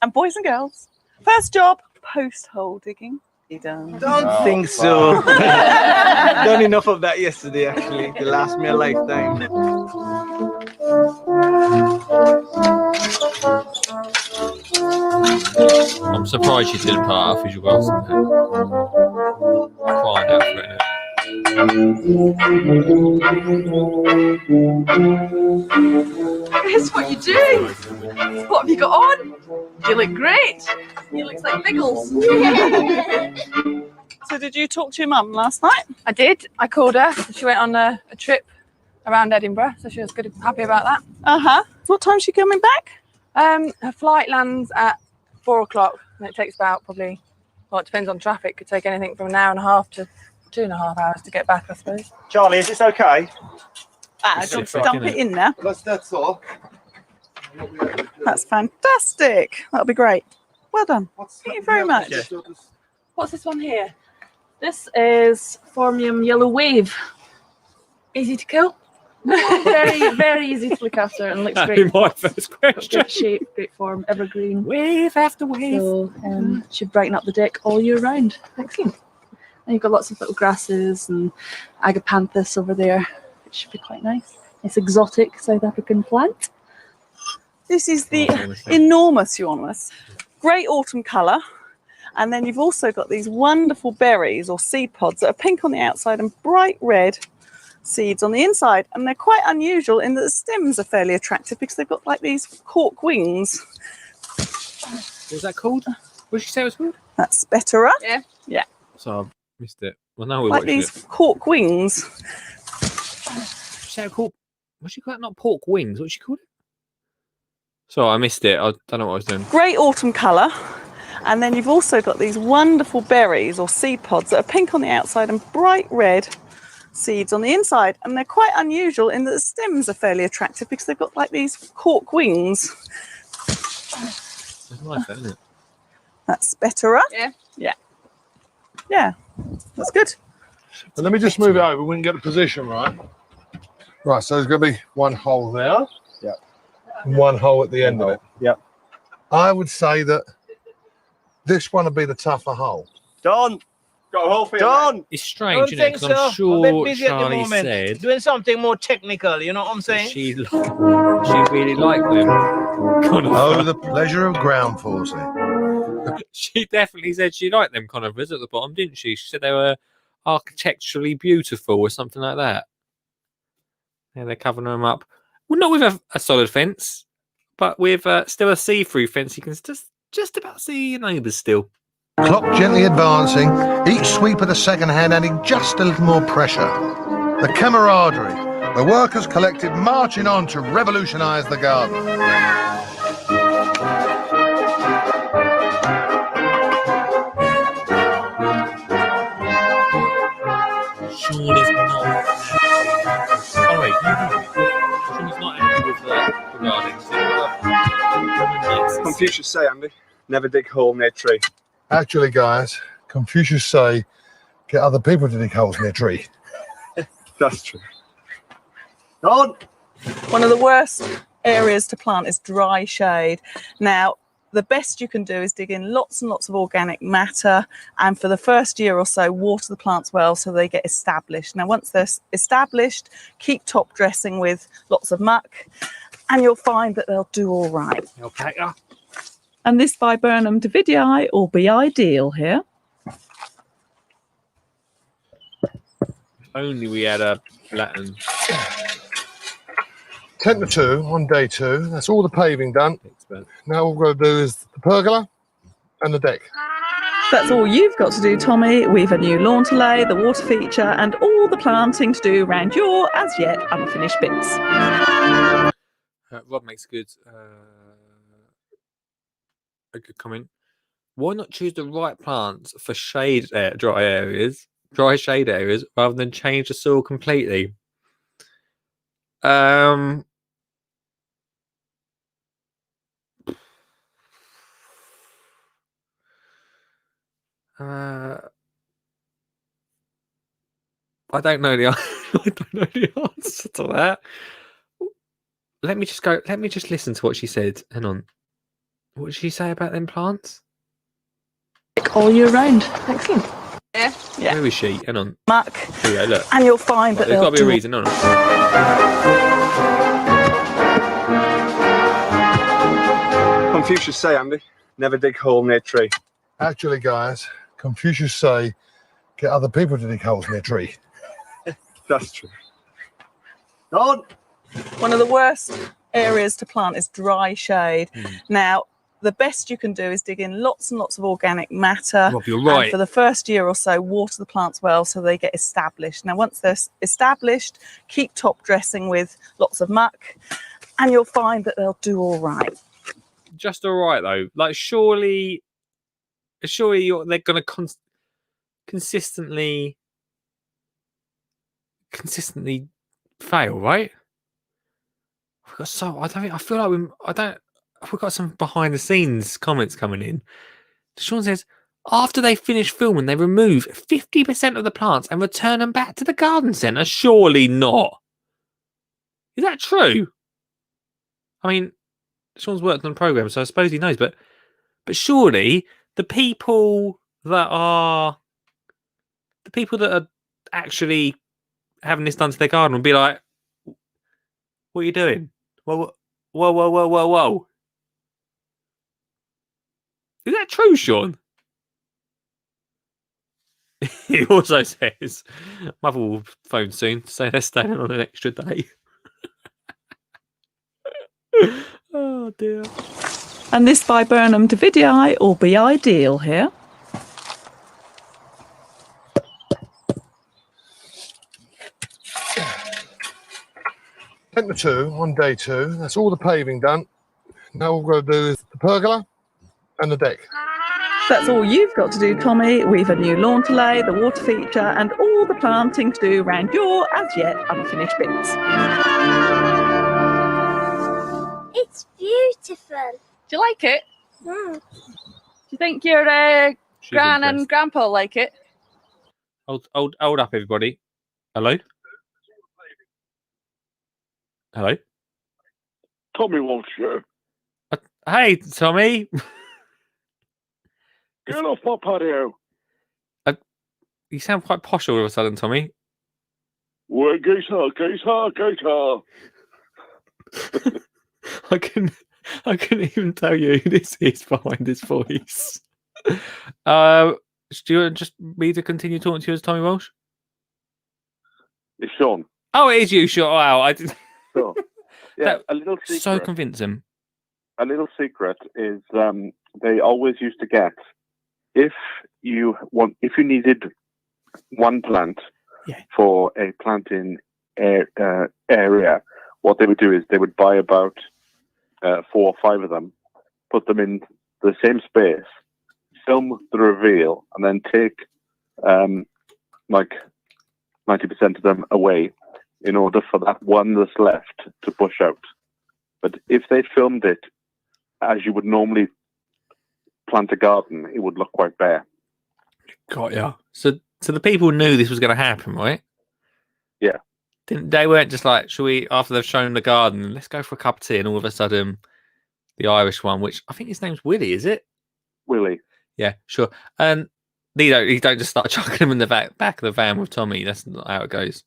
And boys and girls, first job, post-hole digging. You done? Don't think so. Done enough of that yesterday, actually. It last me a lifetime. I'm surprised you didn't put out a visual glass in there. Crying out for it. Here's what you're doing. What have you got on? You look great. You look like Biggles. So did you talk to your mum last night? I did. I called her. She went on a trip around Edinburgh, so she was good, happy about that. Uh-huh. What time's she coming back? Her flight lands at 4 o'clock, and it takes about probably, well, it depends on traffic. It could take anything from an hour and a half to 2.5 hours to get back, I suppose. Charlie, is this okay? Just dump it in there. That's all. That's fantastic. That'll be great. Well done. Thank you very much. What's this one here? This is Formium Yellow Wave. Easy to kill. very, very easy to look after and looks That'd great. be my first question. Great shape, great form, evergreen. Wave after wave. So should brighten up the deck all year round. Excellent. And you've got lots of little grasses and agapanthus over there, which should be quite nice. It's exotic South African plant. This is the enormous Euonymus. Great autumn colour. And then you've also got these wonderful berries or seed pods that are pink on the outside and bright red seeds on the inside. And they're quite unusual in that the stems are fairly attractive because they've got like these cork wings. What was that called? What did you say it was called? That's Betera. Yeah. Yeah. So I missed it. Well, now we Like watched these it. cork wings. Say it called? What's she called? Not pork wings. What's she called it? So I missed it. I don't know what I was doing. Great autumn colour. And then you've also got these wonderful berries or seed pods that are pink on the outside and bright red seeds on the inside. And they're quite unusual in that the stems are fairly attractive because they've got like these cork wings. It's nice, isn't it? That's Betera. Yeah. Yeah. Yeah. That's good. And let me just move it over. We can get the position right. Right, so there's going to be one hole there. Yep. And one hole at the end of it. Yep. I would say that this one would be the tougher hole. Done. Got a hole for you. Done. It's strange, isn't it? Because I'm sure Charlie said doing something more technical. You know what I'm saying? she really liked them. Oh, the pleasure of ground forcing. She definitely said she liked them conifers at the bottom, didn't she? She said they were architecturally beautiful or something like that. Yeah, they're covering them up. Well, not with a solid fence, but with still a see-through fence. You can just about see your neighbours still. Clock gently advancing, each sweep of the second hand adding just a little more pressure. The camaraderie, the workers collective marching on to revolutionise the garden. Confucius say, Andy, never dig hole near tree. Actually, guys, Confucius say, get other people to dig holes near a tree. That's true. On. One of the worst areas to plant is dry shade. Now, the best you can do is dig in lots and lots of organic matter, and for the first year or so, water the plants well so they get established. Now, once they're established, keep top dressing with lots of muck, and you'll find that they'll do all right. Okay. And this viburnum davidii will be ideal here. Only we had a Latin. 10 to 2 on day 2. That's all the paving done. Now all we've got to do is the pergola and the deck. That's all you've got to do, Tommy. We've a new lawn to lay, the water feature, and all the planting to do around your as yet unfinished bits. Rob makes a good comment. Why not choose the right plants for dry shade areas, rather than change the soil completely? I don't know the answer to that. Let me just listen to what she said. Hang on. What did she say about them plants? All year round. Excellent. Yeah. Where is she? Hang on. Muck. Here we go, look. And you'll find that There's they'll got to be a do reason, no. Confucius say, Andy, never dig hole near tree. Actually, guys, Confucius say, get other people to dig holes near a tree. That's true. On. One of the worst areas to plant is dry shade. Now, the best you can do is dig in lots and lots of organic matter. Rob, you're right. And for the first year or so, water the plants well so they get established. Now, once they're established, keep top dressing with lots of muck, and you'll find that they'll do all right. Just all right, though. Like, surely they're going to consistently fail, right? We've got some behind the scenes comments coming in. Sean says, after they finish filming, they remove 50% of the plants and return them back to the garden centre. Surely not. Is that true? I mean, Sean's worked on a programme, so I suppose he knows, but surely the people that are actually having this done to their garden will be like, what are you doing? Whoa. Is that true, Sean? He also says, Mother will phone soon to say they're staying on an extra day. Oh, dear. And this viburnum davidii will be ideal here. Ten to 2 on day 2. That's all the paving done. Now all we've got to do is the pergola and the deck. That's all you've got to do, Tommy. We've a new lawn to lay, the water feature, and all the planting to do around your as yet unfinished bits. It's beautiful. Do you like it? Mm. Do you think your gran and grandpa like it? Hold up, everybody. Hello? Hello? Tommy Walsh here. Hey, Tommy. Get off my patio. You sound quite posh all of a sudden, Tommy. Well, gator. I can even tell you who this is behind this voice. Do you want just me to continue talking to you as Tommy Walsh? It's Sean. Oh, it is you, Sean. Wow, I did. Sure. Yeah, a little secret. So convincing. A little secret is they always used to get if you needed one plant for a planting area, what they would do is they would buy about 4 or 5 of them, put them in the same space, film the reveal, and then take like 90% of them away in order for that one that's left to push out. But if they filmed it as you would normally plant a garden, it would look quite bare. Got ya. So the people knew this was going to happen, right? Yeah. They weren't just like, shall we, after they've shown the garden, let's go for a cup of tea, and all of a sudden, the Irish one, which I think his name's Willie, is it? Willie. Yeah, sure. And you don't just start chucking them in the back of the van with Tommy. That's not how it goes.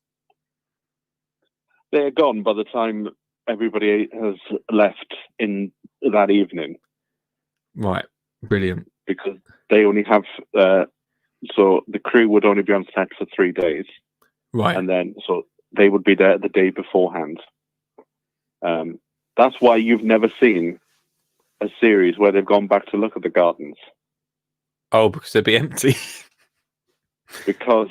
They're gone by the time everybody has left in that evening. Right. Brilliant. Because they only have, so the crew would only be on set for 3 days. Right. And then, so they would be there the day beforehand. That's why you've never seen a series where they've gone back to look at the gardens. Oh, because they'd be empty. Because,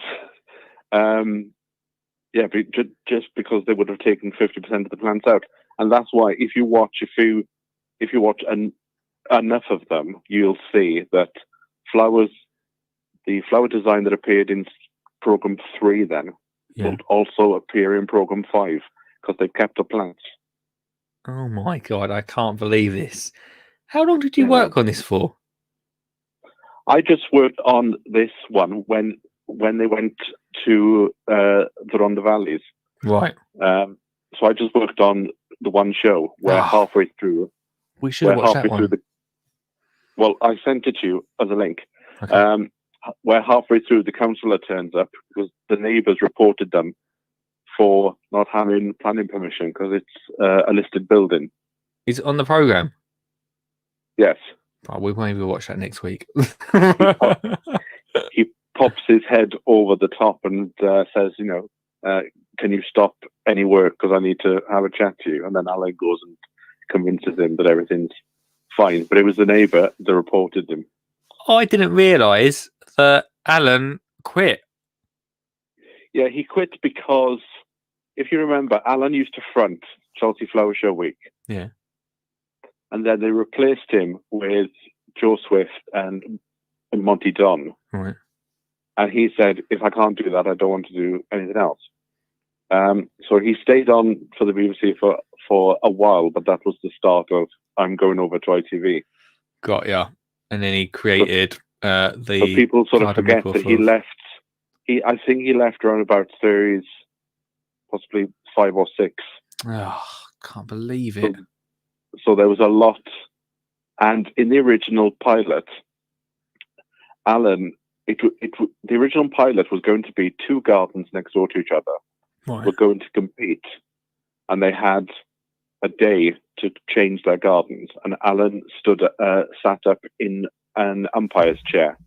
just because they would have taken 50% of the plants out. And that's why if you watch enough of them, you'll see that the flower design that appeared in program 3 then will also appear in program 5 because they've kept the plants. Oh my God, I can't believe this. How long did you work on this for? I just worked on this one when they went to the Rhondda Valleys. Right. So I just worked on the one show where halfway through. We should have watched that one. Well, I sent it to you as a link. Okay. Where halfway through the councillor turns up because the neighbours reported them for not having planning permission because it's a listed building. Is it on the programme? Yes. Oh, we'll maybe watch that next week. He pops his head over the top and says, can you stop any work because I need to have a chat to you? And then Alan goes and convinces him that everything's fine. But it was the neighbour that reported him. I didn't realise that Alan quit. Yeah, he quit because, if you remember, Alan used to front Chelsea Flower Show Week. Yeah. And then they replaced him with Joe Swift and Monty Don. Right. And he said, if I can't do that, I don't want to do anything else. So he stayed on for the BBC for a while, but that was the start of I'm going over to ITV. Got ya. And then he created So people sort of forget that he left. I think he left around about series, possibly 5 or 6. Oh, can't believe it. So there was a lot. And in the original pilot, Alan, the original pilot was going to be 2 gardens next door to each other. Right. Were going to compete. And they had a day to change their gardens. And Alan sat up in an umpire's chair.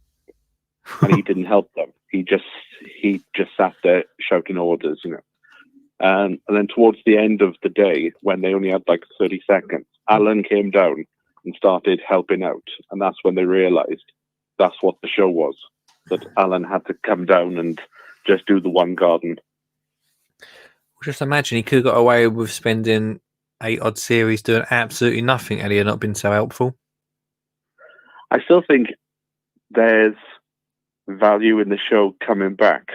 And he didn't help them. He just sat there shouting orders, And then towards the end of the day, when they only had like 30 seconds, Alan came down and started helping out. And that's when they realised that's what the show was. That Alan had to come down and just do the one garden. Just imagine he could have got away with spending 8 odd series doing absolutely nothing had he not been so helpful. I still think there's value in the show coming back.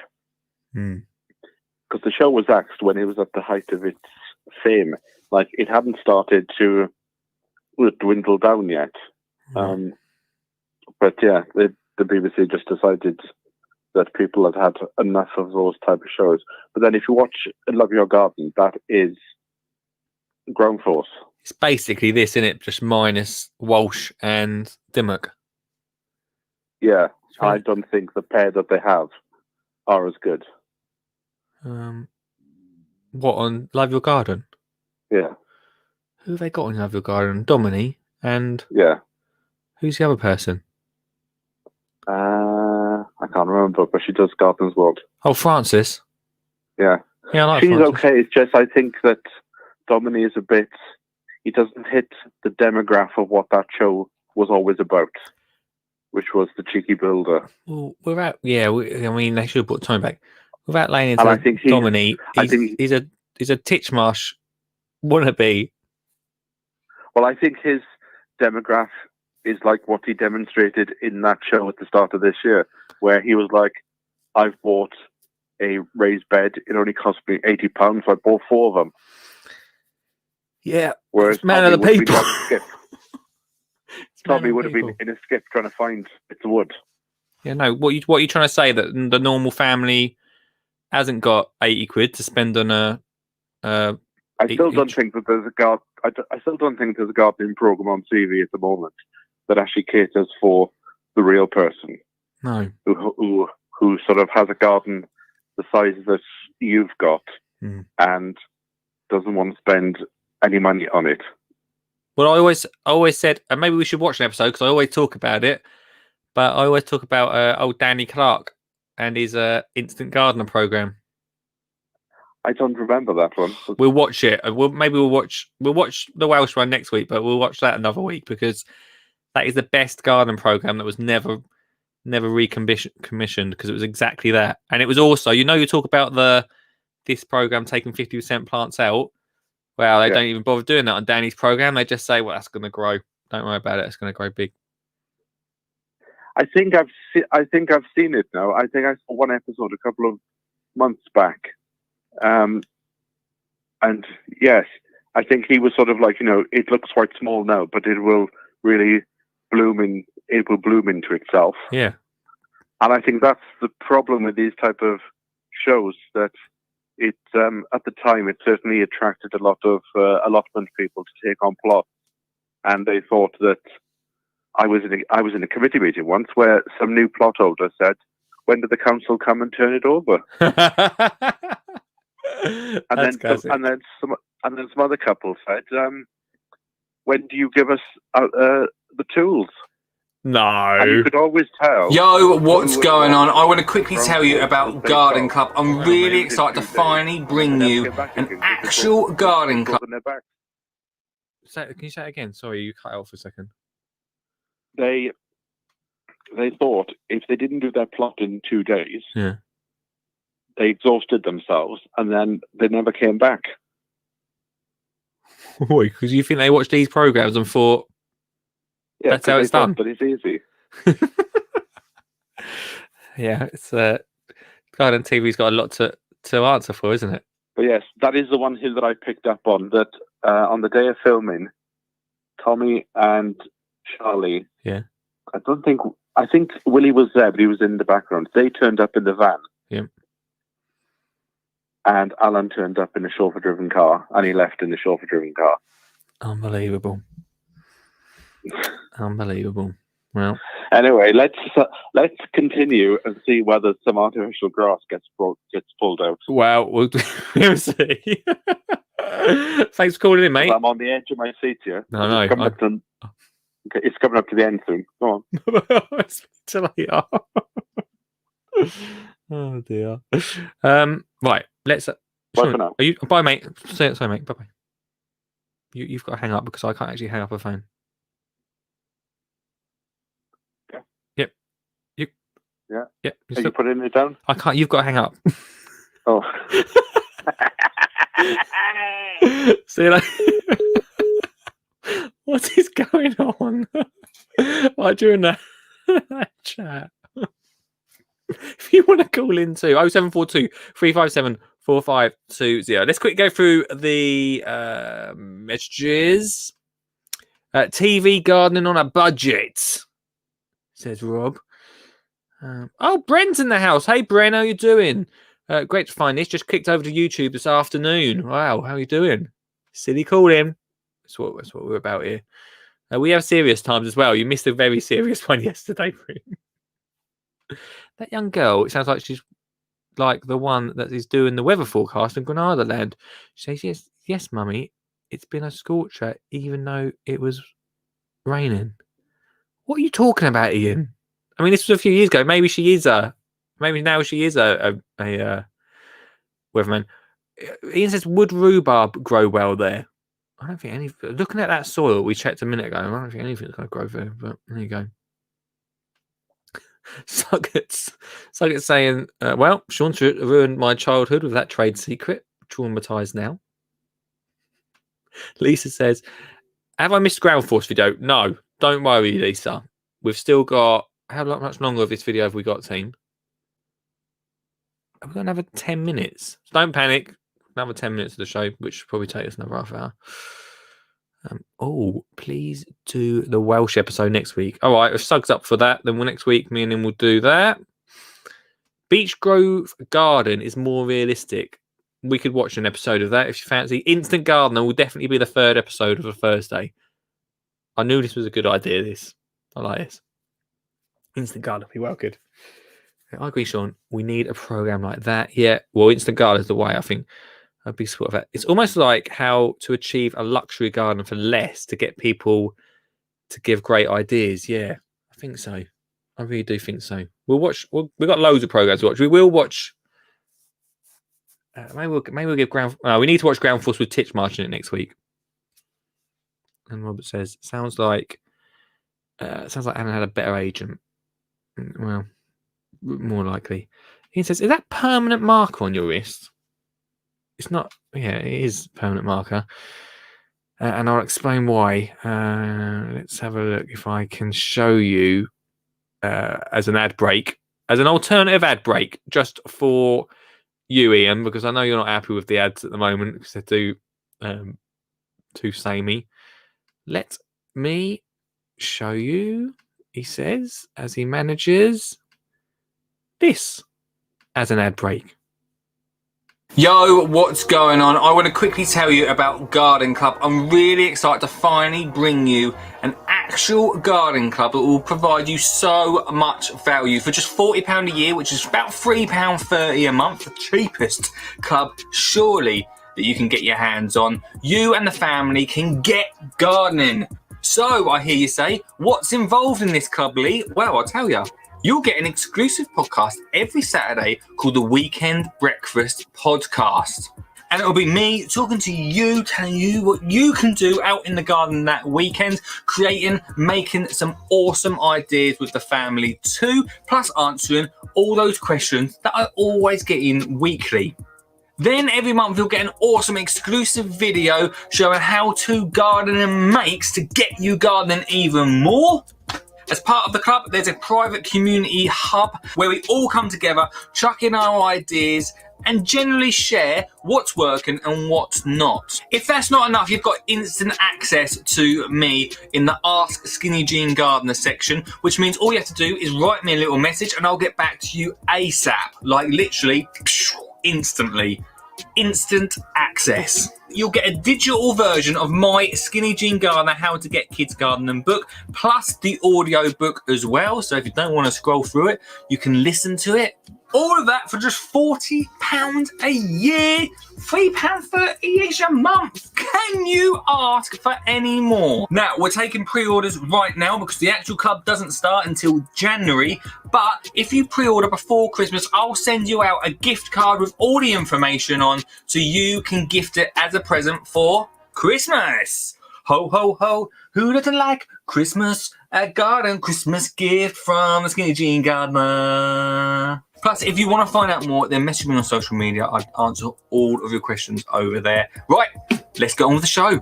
Because the show was axed when it was at the height of its fame. Like, it hadn't started to dwindle down yet. But yeah, the BBC just decided that people had enough of those type of shows. But then if you watch Love Your Garden, that is ground force. It's basically this, isn't it? Just minus Walsh and Dimmock. Yeah, I don't think the pair that they have are as good. What, on Love Your Garden? Yeah. Who have they got on Love Your Garden? Dominique and... Yeah. Who's the other person? I can't remember, but she does Garden's World. Oh, Francis. Yeah. Yeah, I like She's Francis. okay. It's just I think that Dominique is a bit... He doesn't hit the demographic of what that show was always about, which was the cheeky builder. Well, without... Yeah, I mean, they should have put Tommy back. Without laying into And I think Dominique, he's a Titchmarsh wannabe. Well, I think his demographic is like what he demonstrated in that show at the start of this year, where he was like, I've bought a raised bed. It only cost me £80, so I bought 4 of them. Yeah. Whereas man of the Tommy would be people. like, Tommy would have been in a skip trying to find bits of wood. Yeah, no. What are you trying to say, that the normal family hasn't got 80 quid to spend on a? I still don't think that there's I still don't think there's a gardening program on TV at the moment that actually caters for the real person. No. Who sort of has a garden the size that you've got and doesn't want to spend any money on it. Well, I always said, and maybe we should watch an episode because I always talk about it. But I always talk about old Danny Clark and his instant gardener program. I don't remember that one. We'll watch it. We'll watch the Welsh one next week, but we'll watch that another week because that is the best garden program that was never recommissioned because it was exactly that. And it was also, you talk about this program taking 50% plants out. Well, they don't even bother doing that on Danny's program. They just say, well, that's going to grow. Don't worry about it. It's going to grow big. I think I've seen it now. I think I saw one episode a couple of months back. And yes, I think he was sort of like, it looks quite small now, but it will really bloom into itself. Yeah. And I think that's the problem with these type of shows, that it at the time it certainly attracted a lot of allotment people to take on plots, and they thought that I was in a committee meeting once where some new plot holder said, "When did the council come and turn it over?" and then some other couple said, "When do you give us the tools?" No. And you could always tell. Yo, what's going on? I want to quickly tell you about Garden Club. I'm really excited to finally bring you an actual garden club. Can you say it again? Sorry, you cut out for a second. They thought if they didn't do their plot in 2 days, they exhausted themselves, and then they never came back. Why? Because you think they watched these programs and thought, that's how it's done. But it's easy. Yeah, it's garden TV's got a lot to answer for, isn't it? But yes, that is the one hill that I picked up on. That on the day of filming, Tommy and Charlie. Yeah. I think Willie was there, but he was in the background. They turned up in the van. Yeah. And Alan turned up in a chauffeur-driven car, and he left in the chauffeur-driven car. Unbelievable. Unbelievable. Well, anyway, let's continue and see whether some artificial grass gets pulled out. Well, we'll see. Thanks for calling in, mate. I'm on the edge of my seat here. No, no. It's coming up to the end soon. Go on. Till later. Oh dear. Right. Let's. Bye for now. Bye, mate. Sorry, mate. Bye, bye. You've got to hang up because I can't actually hang up a phone. Yeah. Yep. Are you putting it down? I can't. You've got to hang up. Oh. See you later. What is going on? Why during that chat? If you want to call in too, 0742 357 4520. Let's quickly go through the messages. TV gardening on a budget, says Rob. Bren's in the house. Hey, Bren, how you doing? Great to find this. Just clicked over to YouTube this afternoon. Wow, how you doing? Silly call in. That's what we're about here. We have serious times as well. You missed a very serious one yesterday. That young girl, it sounds like she's like the one that is doing the weather forecast in Granada Land. She says, yes, mummy, it's been a scorcher even though it was raining. What are you talking about, Ian? I mean, this was a few years ago. Maybe now she is a weatherman. Ian says, would rhubarb grow well there? I don't think any. Looking at that soil we checked a minute ago, I don't think anything's going to grow there. But there you go. Suggett's saying, well, Sean's ruined my childhood with that trade secret. Traumatized now. Lisa says, have I missed Ground Force video? No, don't worry, Lisa. We've still got. How much longer of this video have we got, team? We've got another 10 minutes. So don't panic. Another 10 minutes of the show, which will probably take us another half hour. Oh, please do the Welsh episode next week. All right, if Sug's up for that, then next week me and him will do that. Beach Grove Garden is more realistic. We could watch an episode of that if you fancy. Instant Gardener will definitely be the third episode of a Thursday. I knew this was a good idea, this. I like this. Instant Gardener will be well good. I agree, Sean. We need a program like that. Yeah, well, Instant Gardener is the way, I think. I'd be sort of that. It's almost like how to achieve a luxury garden for less to get people to give great ideas. Yeah, I think so. I really do think so. We'll watch. We've got loads of programs to watch. We will watch. Maybe we'll give ground. We need to watch Ground Force with Titchmarsh in it next week. And Robert says, sounds like Anna had a better agent. Well, more likely. He says, is that permanent marker on your wrist? It's not. Yeah, it is permanent marker. And I'll explain why. Let's have a look if I can show you as an ad break, as an alternative ad break, just for you, Ian, because I know you're not happy with the ads at the moment because they're too samey. Let me show you, he says, as he manages this as an ad break. Yo, what's going on? I want to quickly tell you about Garden Club. I'm really excited to finally bring you an actual garden club that will provide you so much value for just £40 a year, which is about £3.30 a month, the cheapest club surely that you can get your hands on. You and the family can get gardening. So I hear you say, what's involved in this club, Lee? Well, I'll tell you. You'll get an exclusive podcast every Saturday called the Weekend Breakfast Podcast. And it'll be me talking to you, telling you what you can do out in the garden that weekend, making some awesome ideas with the family too, plus answering all those questions that I always get in weekly. Then every month you'll get an awesome exclusive video showing how to gardening makes to get you gardening even more. As part of the club, there's a private community hub where we all come together, chuck in our ideas, and generally share what's working and what's not. If that's not enough, you've got instant access to me in the Ask Skinny Jean Gardener section, which means all you have to do is write me a little message and I'll get back to you ASAP. Like literally, instantly. Instant access. You'll get a digital version of my Skinny Jean Gardener How to Get Kids Gardening book, plus the audio book as well. So if you don't want to scroll through it, you can listen to it. All of that for just £40 a year, £3.30 each a month. Can you ask for any more? Now, we're taking pre-orders right now because the actual club doesn't start until January. But if you pre-order before Christmas, I'll send you out a gift card with all the information on so you can gift it as a present for Christmas. Ho, ho, ho. Who doesn't like Christmas? A garden Christmas gift from the Skinny Jean Gardener. Plus, if you want to find out more, then message me on social media. I'd answer all of your questions over there. Right, let's get on with the show.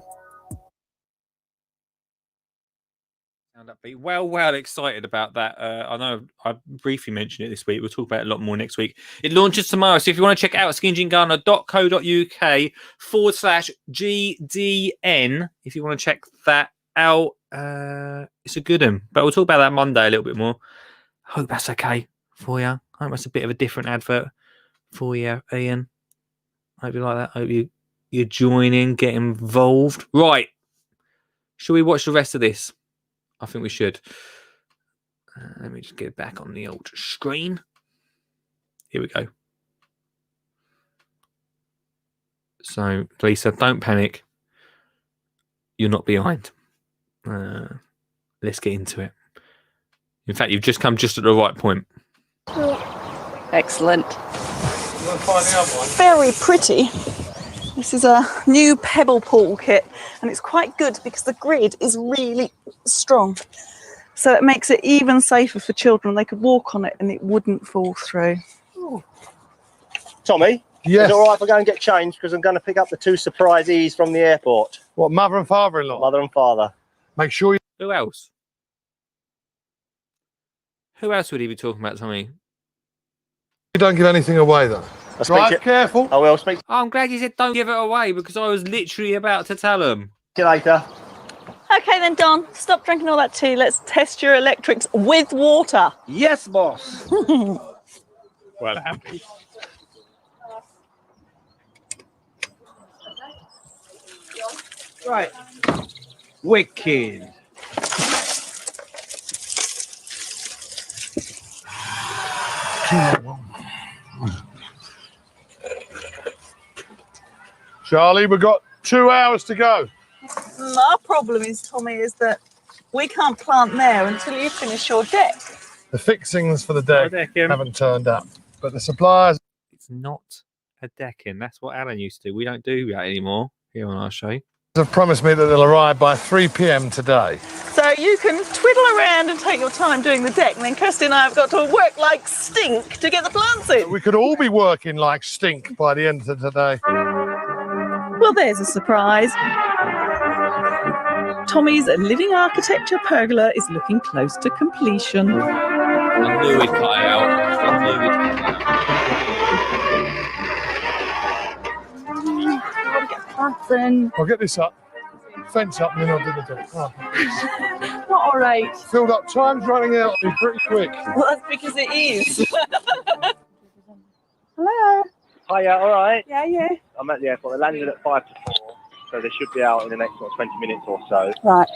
Well excited about that. I know I briefly mentioned it this week. We'll talk about it a lot more next week. It launches tomorrow. So if you want to check it out, skinnyjeangardener.co.uk/GDN, if you want to check that out, it's a good one. But we'll talk about that Monday a little bit more. I hope that's okay for you. I hope that's a bit of a different advert for you, Ian. I hope you like that. I hope you join in, get involved. Right. Shall we watch the rest of this? I think we should. Let me just get back on the old screen. Here we go. So, Lisa, don't panic. You're not behind. Let's get into it. In fact, you've just come just at the right point. Excellent. Very pretty. This is a new pebble pool kit, and it's quite good because the grid is really strong. So it makes it even safer for children. They could walk on it and it wouldn't fall through. Ooh. Tommy, yes. Is it all right if I go and get changed because I'm going to pick up the two surprisees from the airport? What, mother and father-in-law? Mother and father. Make sure you... Who else? Who else would he be talking about, Tommy? You don't give anything away, though. Drive careful. I will speak. I'm glad you said don't give it away because I was literally about to tell him. See you later. Okay then, Don, stop drinking all that tea. Let's test your electrics with water. Yes, boss. Well, happy. Right. Wicked. Charlie, we've got 2 hours to go. Our problem is, Tommy, is that we can't plant there until you finish your deck. The fixings for the deck haven't turned up, but the suppliers... It's not a decking. That's what Alan used to do. We don't do that anymore here on our show. have promised me that they'll arrive by 3 p.m. today. So you can twiddle around and take your time doing the deck, and then Kirsty and I have got to work like stink to get the plants in. We could all be working like stink by the end of today. Well, there's a surprise. Tommy's living architecture pergola is looking close to completion. I knew we'd cut it out. I knew we'd cut it out. I'll get this up, fence up, and then I'll do the deck. Oh. Not all right. Filled up. Time's running out. It'll be pretty quick. Well, that's because it is. Hello. Hiya, all right? Yeah, yeah. I'm at the airport. They landed at 5 to 4, so they should be out in the next 20 minutes or so. Right.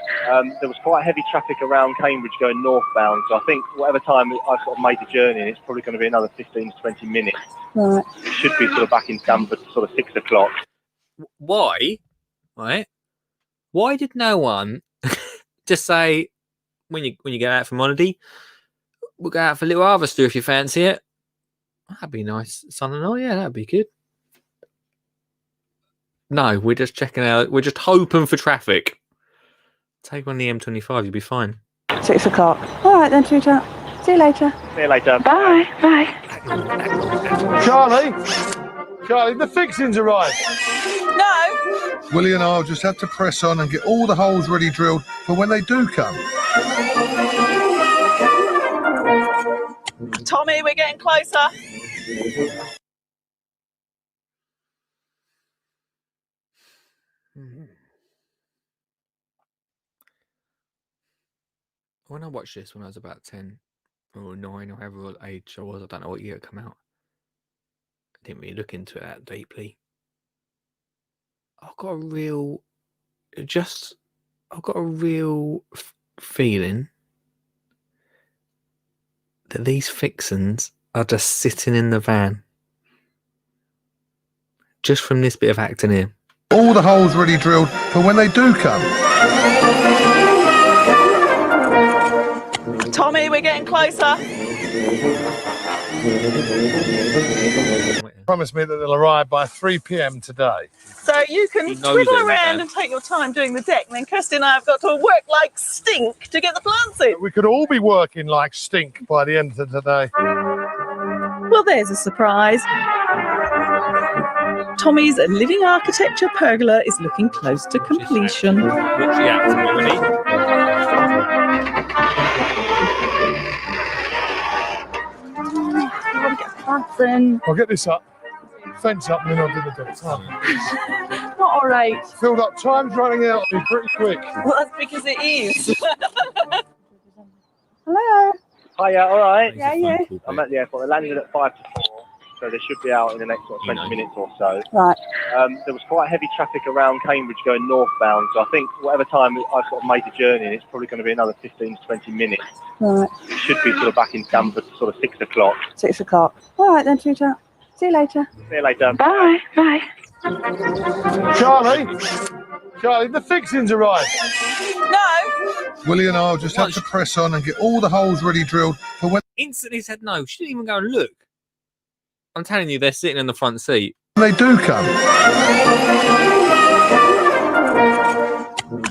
There was quite heavy traffic around Cambridge going northbound, so I think whatever time I sort of made the journey, it's probably going to be another 15 to 20 minutes. Right. It should be sort of back in Stamford sort of 6 o'clock. Why? Right? Why did no one just say when you get out from holiday, we'll go out for a little harvester if you fancy it? That'd be nice, son-in-law. Yeah, that'd be good. No, we're just checking out. We're just hoping for traffic. Take on the M25, you'll be fine. 6 o'clock. All right then, sweetheart. See you later. See you later. Bye. Bye. Charlie, the fixings arrived. No. Willie and I'll just have to press on and get all the holes ready drilled for when they do come. Tommy, we're getting closer. When I watched this when I was about 10 or 9 or however old age I was, I don't know what year it came out. I didn't really look into it that deeply. I've got a real feeling that these fixins are just sitting in the van. Just from this bit of acting here. All the holes ready drilled for when they do come. Tommy, we're getting closer. Promised me that they'll arrive by 3 p.m. today. So you can twiddle around and take your time doing the deck, and then Kirsty and I have got to work like stink to get the plants in. We could all be working like stink by the end of today. Well, there's a surprise. Tommy's living architecture pergola is looking close to completion. What's the acting already? I'll get this up, fence up, and then I'll do the deck. Oh. Not all right. Filled up. Time's running out. It'll be pretty quick. Well, that's because it is. Hello. Hiya, all right? Yeah, yeah. I'm at the airport. They landed at 5 to 4, so they should be out in the next 20 minutes or so. Right. There was quite heavy traffic around Cambridge going northbound, so I think whatever time I sort of made the journey, it's probably going to be another 15 to 20 minutes. Right. It should be sort of back in Stamford sort of 6 o'clock. 6 o'clock. All right then, sweetheart. See you later. See you later. Bye. Bye. Charlie, the fixings arrived. No. Willie and I'll just have to press on and get all the holes ready drilled for when Instantly said no. She didn't even go and look. I'm telling you, they're sitting in the front seat. they do come.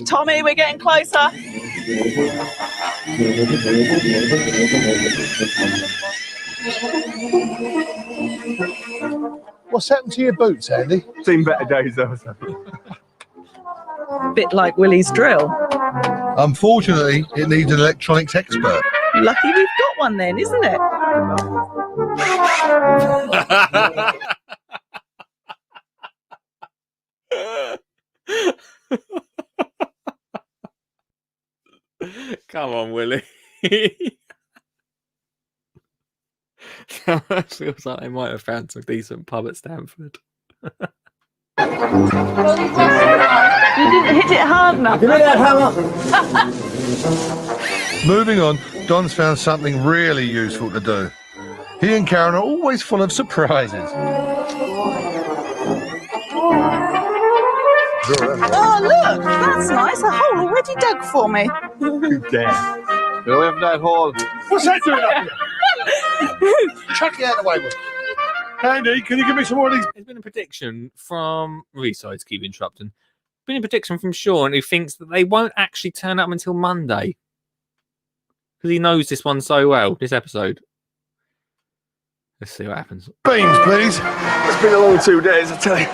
Tommy, we're getting closer. What's happened to your boots, Andy? Seen better days, though. Bit like Willie's drill. Unfortunately, it needs an electronics expert. Lucky we've got one then, isn't it? Come on, Willie. Feels like they might have found some decent pub at Stanford. You didn't hit it hard enough. Moving on, Don's found something really useful to do. He and Karen are always full of surprises. Oh, look, that's nice. A hole already dug for me. Dad. No, we haven't that hole. What's that doing up here? Chuck it out of the way, Will. Andy, can you give me some more of these? There's been a prediction from Resides, keep interrupting. Been a prediction from Sean who thinks that they won't actually turn up until Monday. Because he knows this one so well, this episode. Let's see what happens. Beans, please. It's been a long 2 days, I tell you.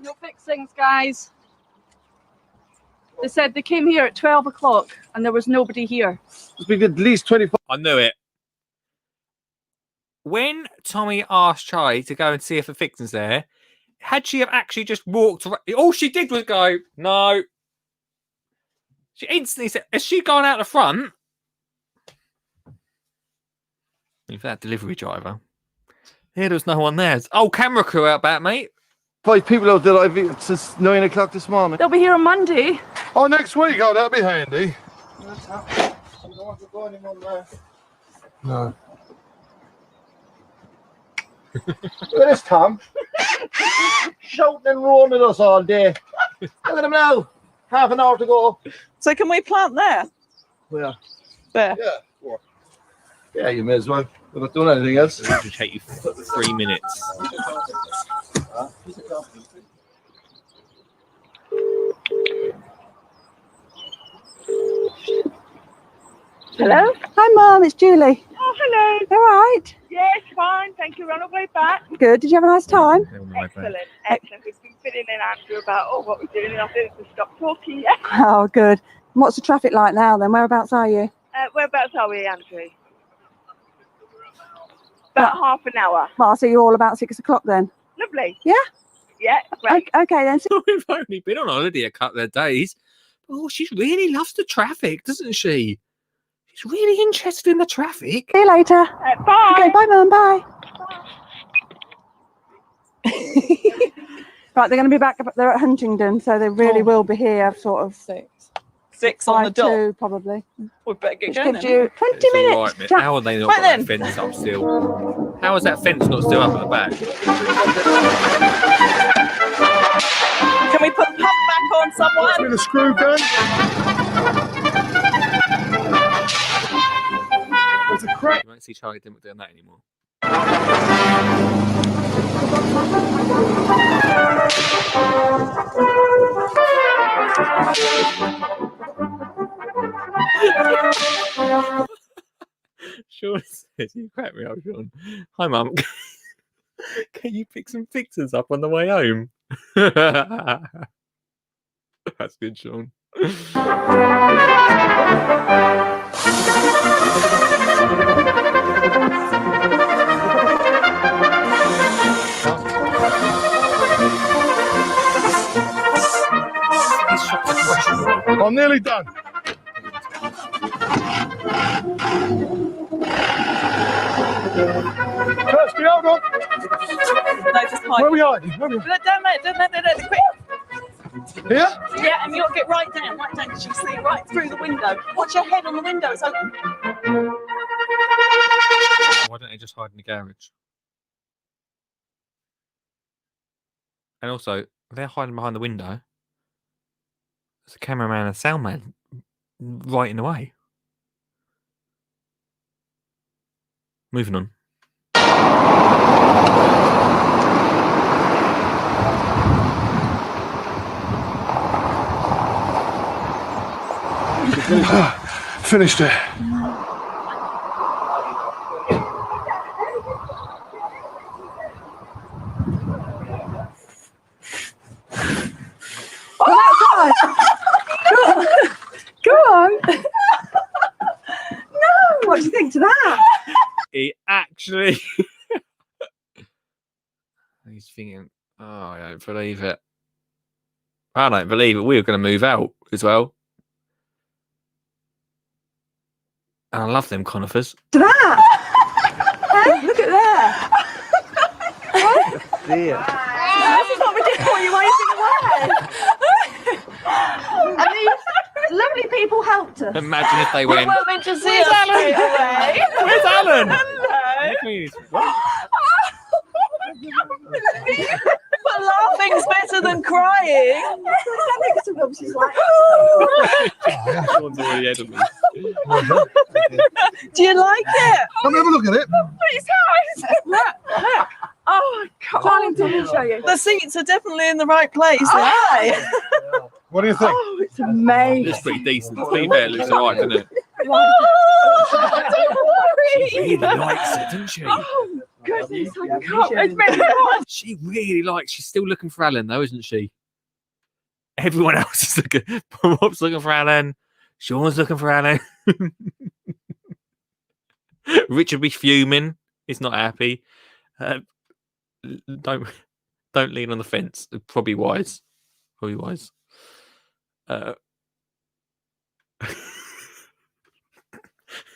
No fixings, guys. They said they came here at 12 o'clock and there was nobody here. It's been at least 25. I knew it. When Tommy asked Charlie to go and see if the fixing's there, had she have actually just walked around, all she did was go, no. She instantly said, has she gone out the front? For that delivery driver. Here, there was no one there. Oh, camera crew out back, mate. 5 people out there I've been since 9 o'clock this morning. They'll be here on Monday. Oh, next week? Oh, that'll be handy. No. Look at this, Tom. Shouting and roaring at us all day. Look at him now. Half an hour to go. So can we plant there? Where? There. Yeah. Yeah, you may as well. We're not doing anything else. It will take you 3 minutes. Hello? Hi, Mum. It's Julie. Oh, hello. All right. Yes, fine. Thank you. We're on our way back. Good. Did you have a nice time? Excellent. Excellent. We've been filling in Andrew about what we're doing, and I think we've stopped talking yet. Oh, good. What's the traffic like now then? Whereabouts are you? Whereabouts are we, Andrew? About half an hour. Well, I'll see you all about 6 o'clock then. Lovely. Yeah? Yeah, great. Okay then. We've only been on holiday a couple of days. Oh, she really loves the traffic, doesn't she? She's really interested in the traffic. See you later. Bye. Okay, bye, Mum. Bye. Right, they're going to be back up there at Huntingdon, so they really will be here sort of 6 on the dot. 2 probably. We better get Which going. gives you 20 It's all minutes. right, mate. How are they not got that fence up still? How is that fence not still up at the back? Can we put the pump back on someone? With a screw gun. There's a crack. You won't see Charlie Dimmock doing that anymore. Sean says, you crack me up, Sean. Hi, Mum. Can you pick some pictures up on the way home? That's good, Sean. I'm nearly done. Kirsty, hold on. No, just hide. Where are we hiding? Where are we? Don't quick. Here? Yeah, and you'll get right down, because you see right through the window. Watch your head on the window, it's open. Why don't they just hide in the garage? And also, if they're hiding behind the window, there's a cameraman and a sound man right in the way. Moving on. Finished it. Oh, go on. No, what do you think to that? He literally. He's thinking, oh, I don't believe it. I don't believe it. We were going to move out as well. And I love them conifers. That! Hey, look at that! Dear. This is not ridiculous. You're waving away. And these lovely people helped us. Imagine if they We went. weren't meant to see us straight away. Where's Alan? But laughing's better than crying. She's like, Sean's already ahead of me. Do you like it? Come have a look at it. Please, guys. Look. Oh, God. Darling, let me show you. The seats are definitely in the right place. aren't they? What do you think? Oh, it's amazing. It's pretty decent. To be fair, it looks alright, doesn't it? Don't worry. She really likes it, doesn't she? Oh, goodness, I can't. It's been hard. She really likes. She's still looking for Alan, though, isn't she? Everyone else is looking. Rob's looking for Alan. Sean's looking for Alan. Richard be fuming. He's not happy. Don't lean on the fence. Probably wise. Probably wise.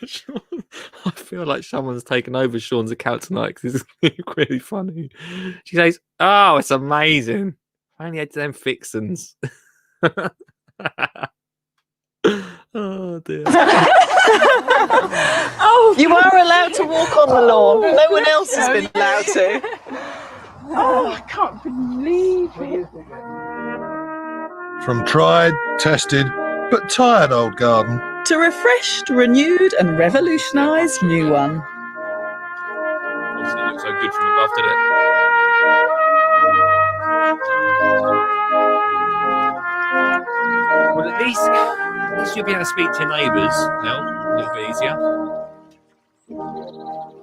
Sean, I feel like someone's taken over Sean's account tonight because it's really funny. She says, "Oh, it's amazing. I only had them fixins." Oh dear. Oh, you are allowed to walk on the lawn. No one else has been allowed to. Oh, I can't believe it. From tried, tested, but tired old garden To refreshed, renewed, and revolutionised new one. Obviously, it looks so good from above, didn't it? Well, at least you'll be able to speak to your neighbours now. A little bit easier.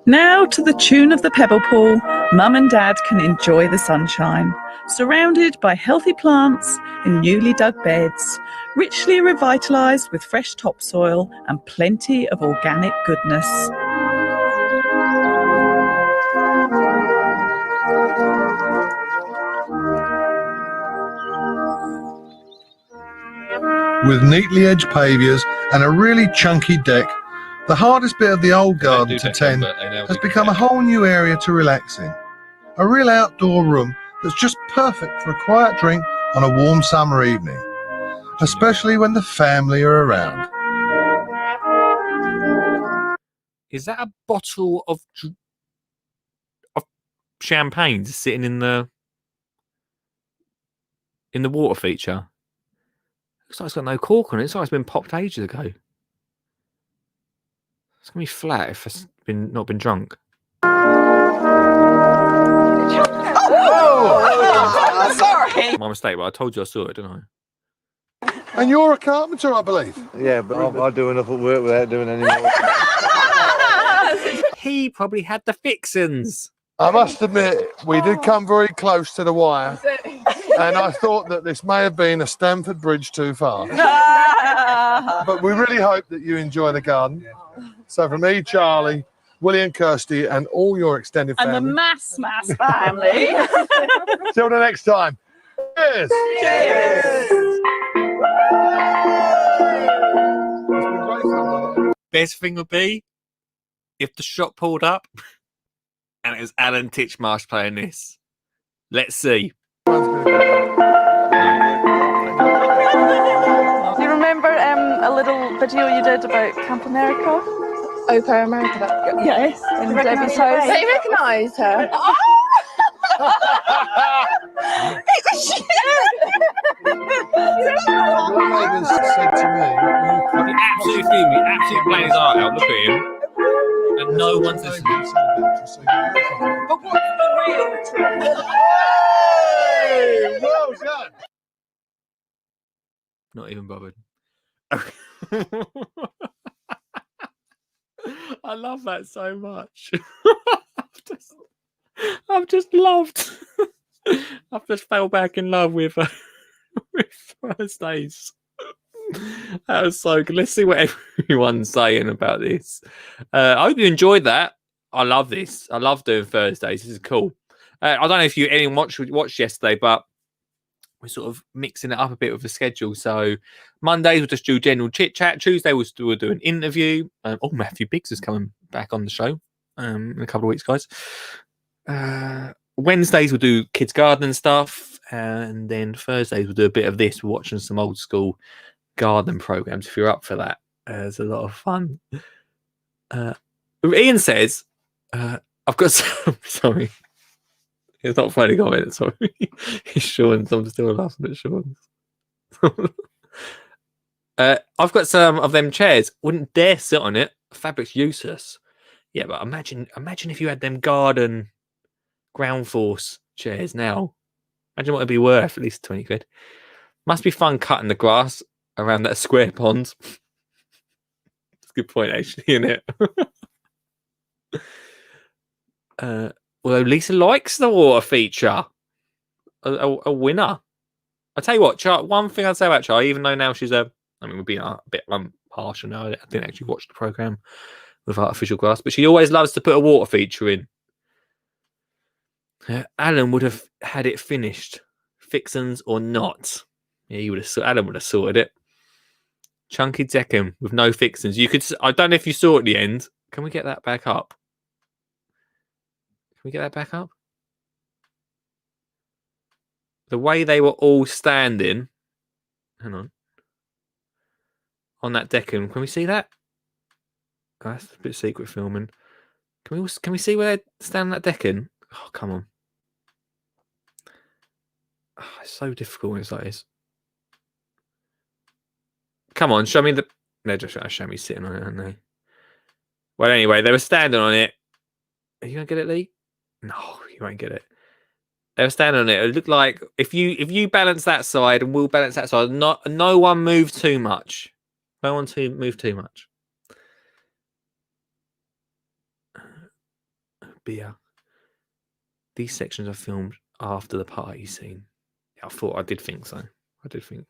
Now, to the tune of the pebble pool, Mum and Dad can enjoy the sunshine, surrounded by healthy plants in newly dug beds, richly revitalised with fresh topsoil and plenty of organic goodness. with neatly edged pavias and a really chunky deck. The hardest bit of the old garden to tend has become a whole new area to relax in. A real outdoor room that's just perfect for a quiet drink on a warm summer evening, especially when the family are around. Is that a bottle of champagne just sitting in the water feature? Looks like it's got no cork on it. It's like it's been popped ages ago. It's gonna be flat if it's not been drunk. Oh, sorry. My mistake, but I told you I saw it, didn't I? And you're a carpenter, I believe. Yeah, but I do enough at work without doing any more. He probably had the fixins. I must admit, we did come very close to the wire, and I thought that this may have been a Stamford Bridge too far. But we really hope that you enjoy the garden. So from me, Charlie, Willie and Kirsty, and all your extended family. And the mass family. Till the next time. Cheers! Cheers! Best thing would be if the shot pulled up and it was Alan Titchmarsh playing this. Let's see. Do you remember a little video you did about Camp America? Au Pair America? Yes. In Debbie's house. They recognise her. It was shit! Your neighbours said to me, He absolutely fuming, absolutely playing his heart out. Look at him. And no one's listening. But what's the real truth? hey, well done. Not even bothered. I love that so much. I've just loved. I've just fell back in love with Thursdays. That was so good. Let's see what everyone's saying about this. I hope you enjoyed that. I love this. I love doing Thursdays. This is cool. I don't know if anyone watched yesterday, but we're sort of mixing it up a bit with the schedule. So Mondays we'll just do general chit chat. Tuesday we'll do an interview. Matthew Biggs is coming back on the show in a couple of weeks, guys. Wednesdays we'll do kids gardening stuff, and then Thursdays we'll do a bit of this. We're watching some old school garden programs. If you're up for that, it's a lot of fun. Ian says, "I've got some." Sorry. It's not funny comment, sorry. It's Sean's. I'm still laughing at Sean's. I've got some of them chairs. Wouldn't dare sit on it. Fabric's useless. Yeah, but imagine if you had them garden ground force chairs now. Imagine what it'd be worth, at least 20 quid. Must be fun cutting the grass around that square pond. That's a good point, actually, isn't it? Although Lisa likes the water feature. A winner. I'll tell you what, one thing I'd say about Char, even though now she's we're being a bit partial now. I didn't actually watch the programme with artificial grass, but she always loves to put a water feature in. Alan would have had it finished, fixins or not. Yeah, Alan would have sorted it. Chunky Deckham with no fixins. I don't know if you saw at the end. Can we get that back up? Can we get that back up? The way they were all standing. Hang on that Deckham. Can we see that? Oh, that's a bit of secret filming. Can we see where they're standing that Deckham? Oh, come on. Oh, it's so difficult when it's like this. Come on, show me the... They're just trying to show me sitting on it, aren't they? Well, anyway, they were standing on it. Are you going to get it, Lee? No, you won't get it. They were standing on it. It looked like if you balance that side and we'll balance that side, no one moved too much. No one moved too much. Beer. These sections are filmed after the party scene. Yeah, I did think so. I think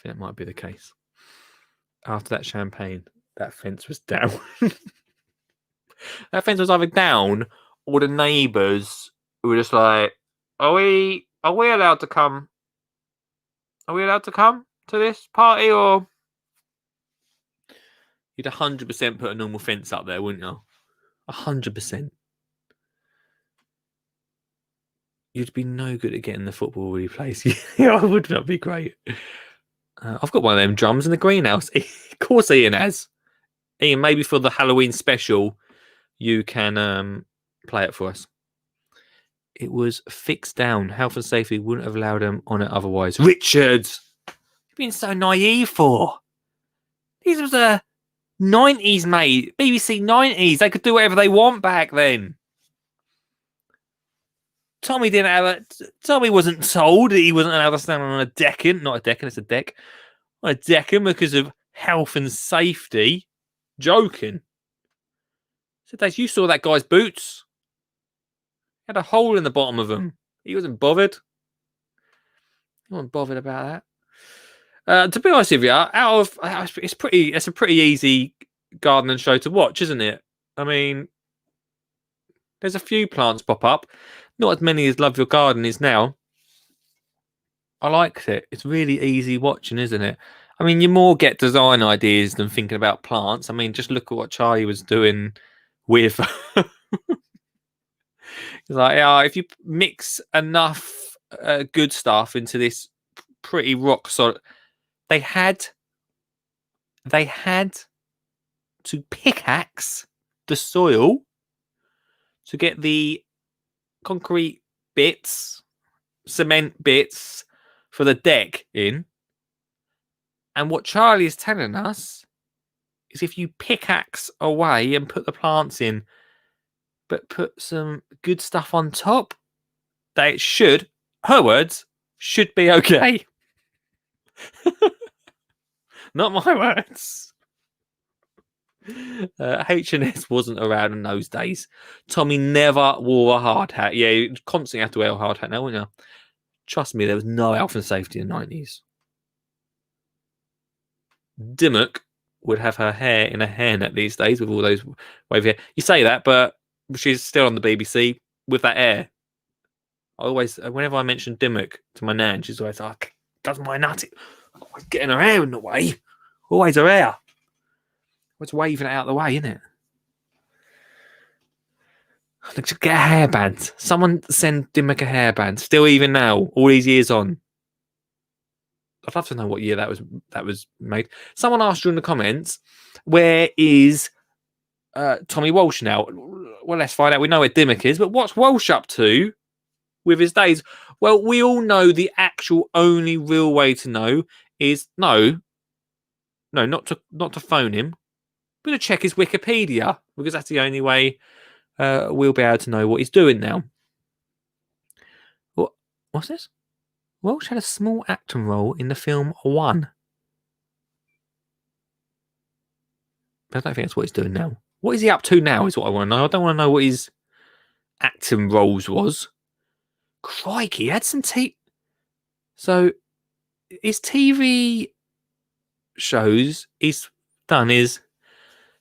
that might be the case. After that champagne, that fence was down. That fence was either down or the neighbours were just like, Are we allowed to come? Are we allowed to come to this party? Or you'd 100% put a normal fence up there, wouldn't you? 100%. You'd be no good at getting the football replays. Yeah, it would not be great. I've got one of them drums in the greenhouse. Of course Ian has. Ian, maybe for the Halloween special, you can play it for us. It was fixed down. Health and safety wouldn't have allowed them on it otherwise. Richard! You've been so naive for. These was a 90s, mate. BBC 90s. They could do whatever they want back then. Tommy wasn't told that he wasn't allowed to stand on a decking. Not a decking, it's a deck. On a decking because of health and safety. Joking. So, Dave, you saw that guy's boots. He had a hole in the bottom of them. He wasn't bothered. He wasn't bothered about that. To be honest with you, it's a pretty easy gardening show to watch, isn't it? I mean, there's a few plants pop up. Not as many as Love Your Garden is now. I liked it. It's really easy watching, isn't it? I mean, you more get design ideas than thinking about plants. I mean, just look at what Charlie was doing with... It's like, if you mix enough good stuff into this pretty rock solid... They had to pickaxe the soil to get the concrete bits, cement bits for the deck in. And what Charlie is telling us is if you pickaxe away and put the plants in, but put some good stuff on top, they should, her words, should be okay. Not my words. H&S wasn't around in those days. Tommy never wore a hard hat. Yeah, you constantly have to wear a hard hat now, wouldn't you? Trust me, there was no health and safety in the 90s. Dimmock would have her hair in a hairnet these days with all those wavy hair. You say that, but she's still on the BBC with that air. I always, whenever I mention Dimmock to my nan, she's always like, "Doesn't my nut? Always getting her hair in the way. Always her hair. Always waving it out of the way, isn't it?" Get a hairband. Someone send Dimmock a hairband. Still, even now, all these years on. I'd love to know what year that was made. Someone asked you in the comments, where is Tommy Walsh now? Well, let's find out. We know where Dimmock is, but what's Walsh up to with his days? Well, we all know the actual only real way to know is not to phone him, but to check his Wikipedia, because that's the only way we'll be able to know what he's doing now. What's this? Walsh had a small acting role in the film One. But I don't think that's what he's doing now. What is he up to now is what I want to know. I don't want to know what his acting roles was. Crikey, he had some So his TV shows he's done is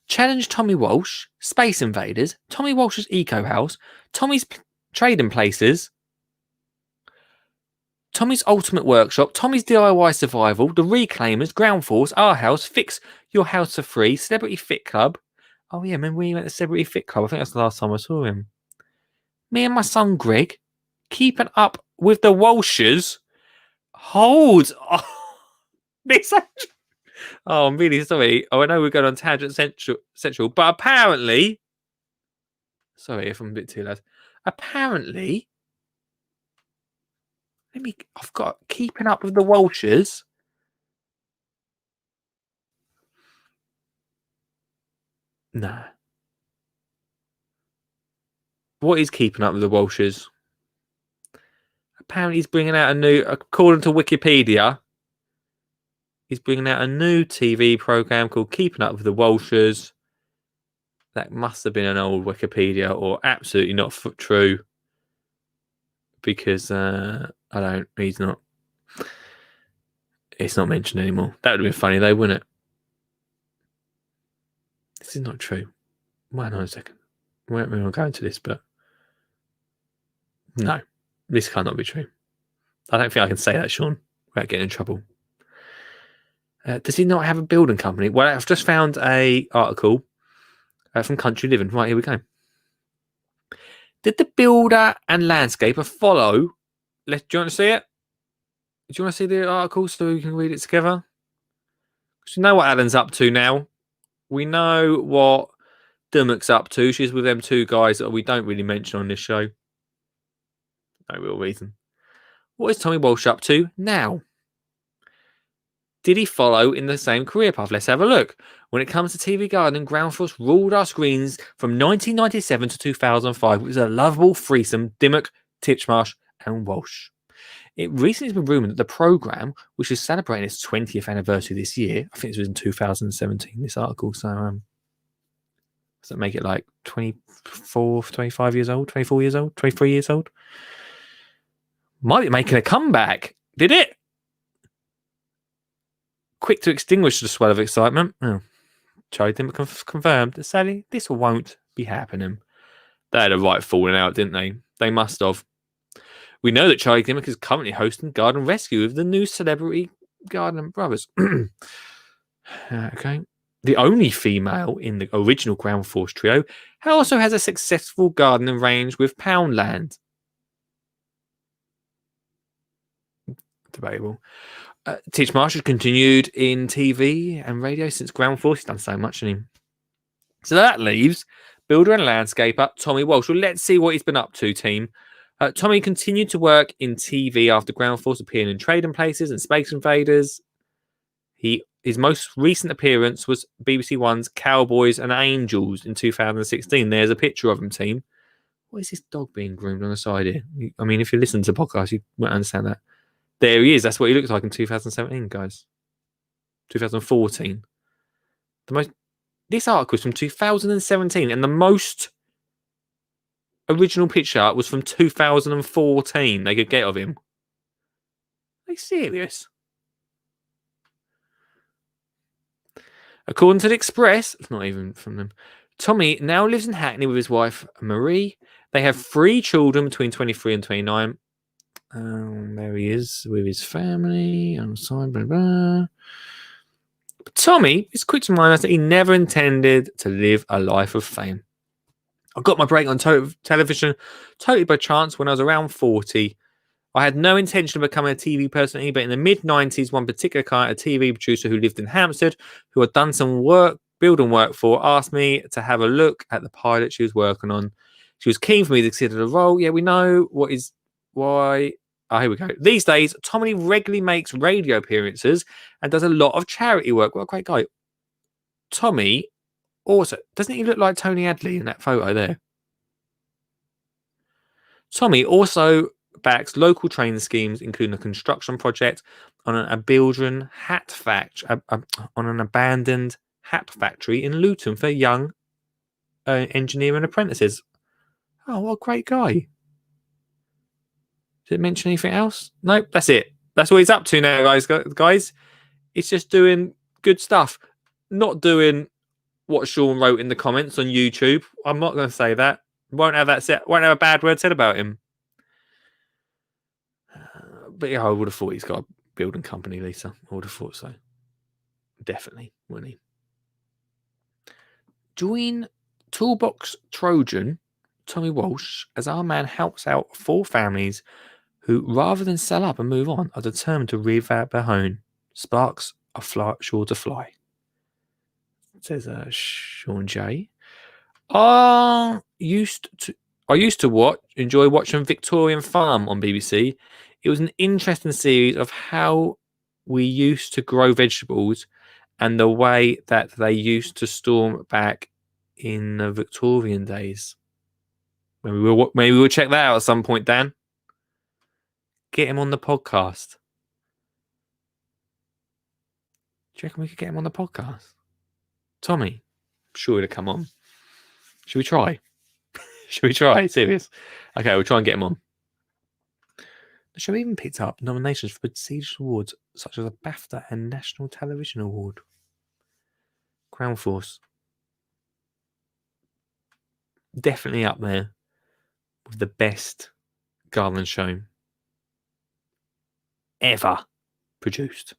Challenge Tommy Walsh, Space Invaders, Tommy Walsh's Eco House, Tommy's Trading Places, Tommy's Ultimate Workshop, Tommy's DIY Survival, The Reclaimers, Ground Force, Our House, Fix Your House for Free, Celebrity Fit Club. Oh yeah, remember when he went to Celebrity Fit Club? I think that's the last time I saw him. Me and my son Greg, Keeping Up with the Walshes. Hold. Oh, I'm really sorry. Oh, I know we're going on Tangent Central, but apparently... Sorry if I'm a bit too loud. Apparently... I've got Keeping Up with the Walshes. Nah. What is Keeping Up with the Walshes? Apparently he's bringing out a new, according to Wikipedia, he's bringing out a new TV program called Keeping Up with the Walshes. That must have been an old Wikipedia or absolutely not true. Because it's not mentioned anymore. That would have been funny though, wouldn't it? This is not true. Wait on a second. We're not going to this, but no, this cannot be true. I don't think I can say that, Sean, without getting in trouble. Does he not have a building company? Well, I've just found a article from Country Living. Right, here we go. Did the builder and landscaper follow? Do you want to see it? Do you want to see the article so we can read it together? Because we know what Alan's up to now. We know what Dimmock's up to. She's with them two guys that we don't really mention on this show. No real reason. What is Tommy Walsh up to now? Did he follow in the same career path? Let's have a look. When it comes to TV Garden, Ground Force ruled our screens from 1997 to 2005. It was a lovable threesome, Dimmock, Titchmarsh and Walsh. It recently has been rumoured that the programme, which is celebrating its 20th anniversary this year, I think this was in 2017, this article, so does that make it like 24, 25 years old, 24 years old, 23 years old? Might be making a comeback. Did it? Quick to extinguish the swell of excitement. Oh, Charlie Dimmock confirmed. Sadly, this won't be happening. They had a right falling out, didn't they? They must have. We know that Charlie Dimmock is currently hosting Garden Rescue with the new Celebrity Garden Brothers. Okay. The only female in the original Ground Force trio also has a successful gardening range with Poundland. Debatable. Titchmarsh has continued in TV and radio since Ground Force. He's done so much, hasn't he? So that leaves builder and landscaper Tommy Walsh. Well, let's see what he's been up to, team. Tommy continued to work in TV after Ground Force, appearing in Trading Places and Space Invaders. His most recent appearance was BBC One's Cowboys and Angels in 2016. There's a picture of him, team. What is this dog being groomed on the side here? I mean, if you listen to the podcast, you won't understand that. There he is. That's what he looked like in 2017, guys. 2014. This article is from 2017, and the most original picture was from 2014 they could get of him. Are they serious? According to the Express, it's not even from them, Tommy now lives in Hackney with his wife, Marie. They have 3 children between 23 and 29. There he is with his family. On the side, blah, blah. But Tommy is quick to remind us that he never intended to live a life of fame. I got my break on television totally by chance when I was around 40. I had no intention of becoming a TV personality, but in the mid-90s, one particular client, a TV producer who lived in Hampstead, who had done some building work for, asked me to have a look at the pilot she was working on. She was keen for me to consider the role. Yeah, we know why. Oh, here we go. These days, Tommy regularly makes radio appearances and does a lot of charity work. What a great guy. Tommy also, doesn't he look like Tony Hadley in that photo there? Tommy also backs local training schemes, including a construction project on an abandoned hat factory in Luton for young engineering apprentices. Oh, what a great guy. Did it mention anything else? Nope, that's it. That's what he's up to now, guys. He's just doing good stuff. Not doing what Sean wrote in the comments on YouTube. I'm not going to say that. Won't have a bad word said about him. But yeah, I would have thought he's got a building company, Lisa. I would have thought so. Definitely, wouldn't he? Join Toolbox Trojan, Tommy Walsh, as our man helps out 4 families who, rather than sell up and move on, are determined to revamp their home. Sparks are sure to fly. It says Sean J. I used to enjoy watching Victorian Farm on BBC. It was an interesting series of how we used to grow vegetables and the way that they used to storm back in the Victorian days. Maybe we'll check that out at some point, Dan. Get him on the podcast. Do you reckon we could get him on the podcast? Tommy, I'm sure he'll come on. Should we try? Should we try? Serious? Okay, we'll try and get him on. The show even picked up nominations for prestigious awards such as a BAFTA and National Television Award. Crown Force. Definitely up there with the best garden show ever produced.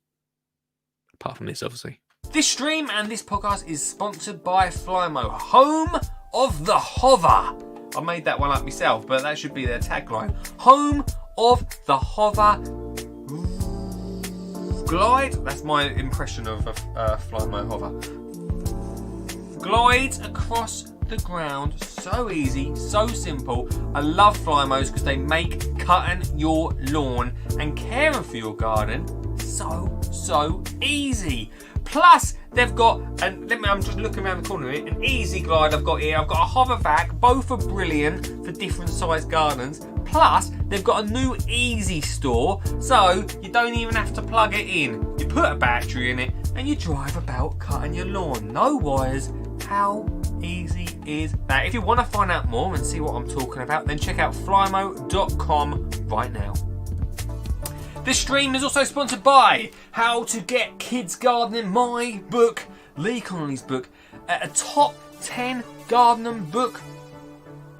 Apart from this, obviously. This stream and this podcast is sponsored by Flymo, home of the hover. I made that one up myself, but that should be their tagline. Home of the hover glide. That's my impression of a Flymo hover. Glides across the ground, so easy, so simple. I love Flymos because they make cutting your lawn and caring for your garden so easy. Plus, they've got, I'm just looking around the corner here, an easy glide I've got here. I've got a hover vac, both are brilliant for different sized gardens. Plus, they've got a new easy store, so you don't even have to plug it in. You put a battery in it and you drive about cutting your lawn. No wires. How easy is that? If you want to find out more and see what I'm talking about, then check out flymo.com right now. This stream is also sponsored by How to Get Kids Gardening, my book, Lee Connolly's book, a top 10 gardening book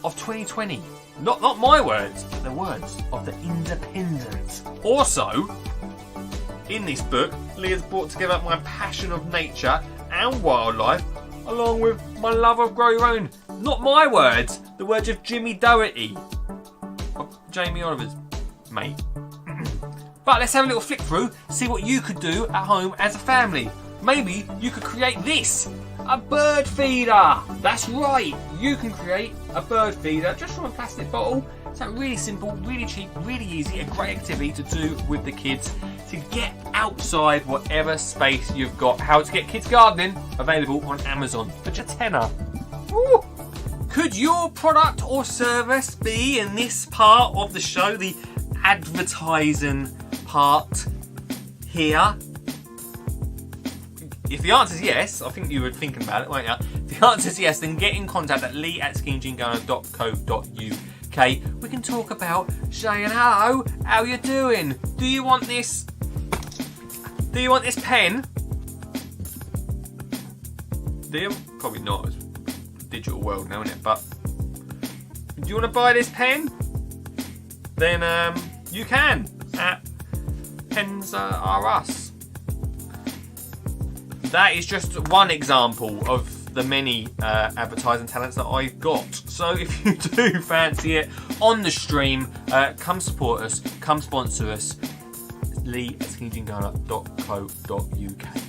of 2020. Not my words, but the words of the Independent. Also, in this book, Lee has brought together my passion of nature and wildlife, along with my love of grow your own. Not my words, the words of Jimmy Doherty, of Jamie Oliver's mate. But let's have a little flick through, see what you could do at home as a family. Maybe you could create this, a bird feeder. That's right, you can create a bird feeder just from a plastic bottle. It's really simple, really cheap, really easy, a great activity to do with the kids to get outside whatever space you've got. How to Get Kids Gardening, available on Amazon for just £10. Woo. Could your product or service be in this part of the show, the advertising part here? If the answer is yes, I think you were thinking about it, weren't you? If the answer is yes, then get in contact at lee@skinnyjeangardener.co.uk. We can talk about saying hello, how you doing? Do you want this? Do you want this pen? Do you? Probably not. digital world now, isn't it? But do you want to buy this pen? Then you can at Pens Are Us. That is just one example of the many advertising talents that I've got. So if you do fancy it on the stream, come support us, come sponsor us. lee@skinnyjeangala.co.uk.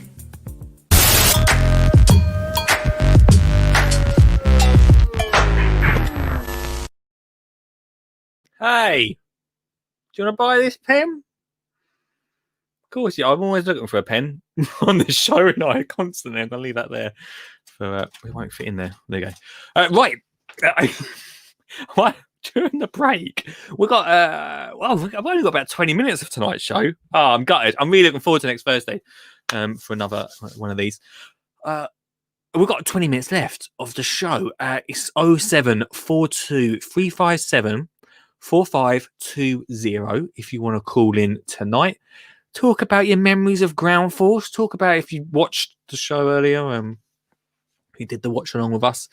Hey, do you want to buy this pen? Of course, yeah. I'm always looking for a pen on the show, and I constantly. I'm going to leave that there. So it won't fit in there. There you go. Right. What? During the break, we got. Well, I've only got about 20 minutes of tonight's show. Oh, I'm gutted. I'm really looking forward to next Thursday for another one of these. We've got 20 minutes left of the show. It's 0742 357 4520 if you want to call in tonight. Talk about your memories of Ground Force. Talk about if you watched the show earlier. You did the watch along with us.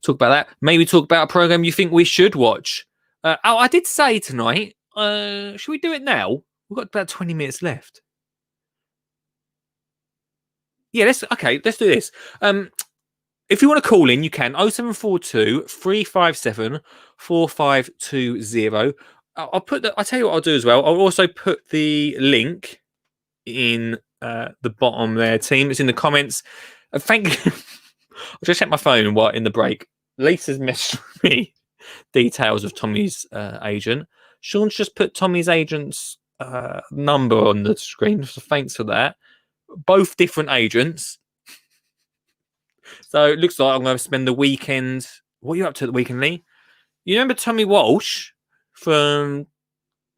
Talk about that. Maybe talk about a program you think we should watch. I did say tonight. Should we do it now? We've got about 20 minutes left. Yeah, let's do this. If you want to call in, you can 0742 357 4520. I'll tell you what I'll do as well. I'll also put the link in the bottom there, team. It's in the comments. Thank you. I just checked my phone while in the break. Lisa's messaged me details of Tommy's agent. Sean's just put Tommy's agent's number on the screen, so thanks for that. Both different agents. So it looks like I'm going to spend the weekend. What are you up to at the weekend, Lee? You remember Tommy Walsh from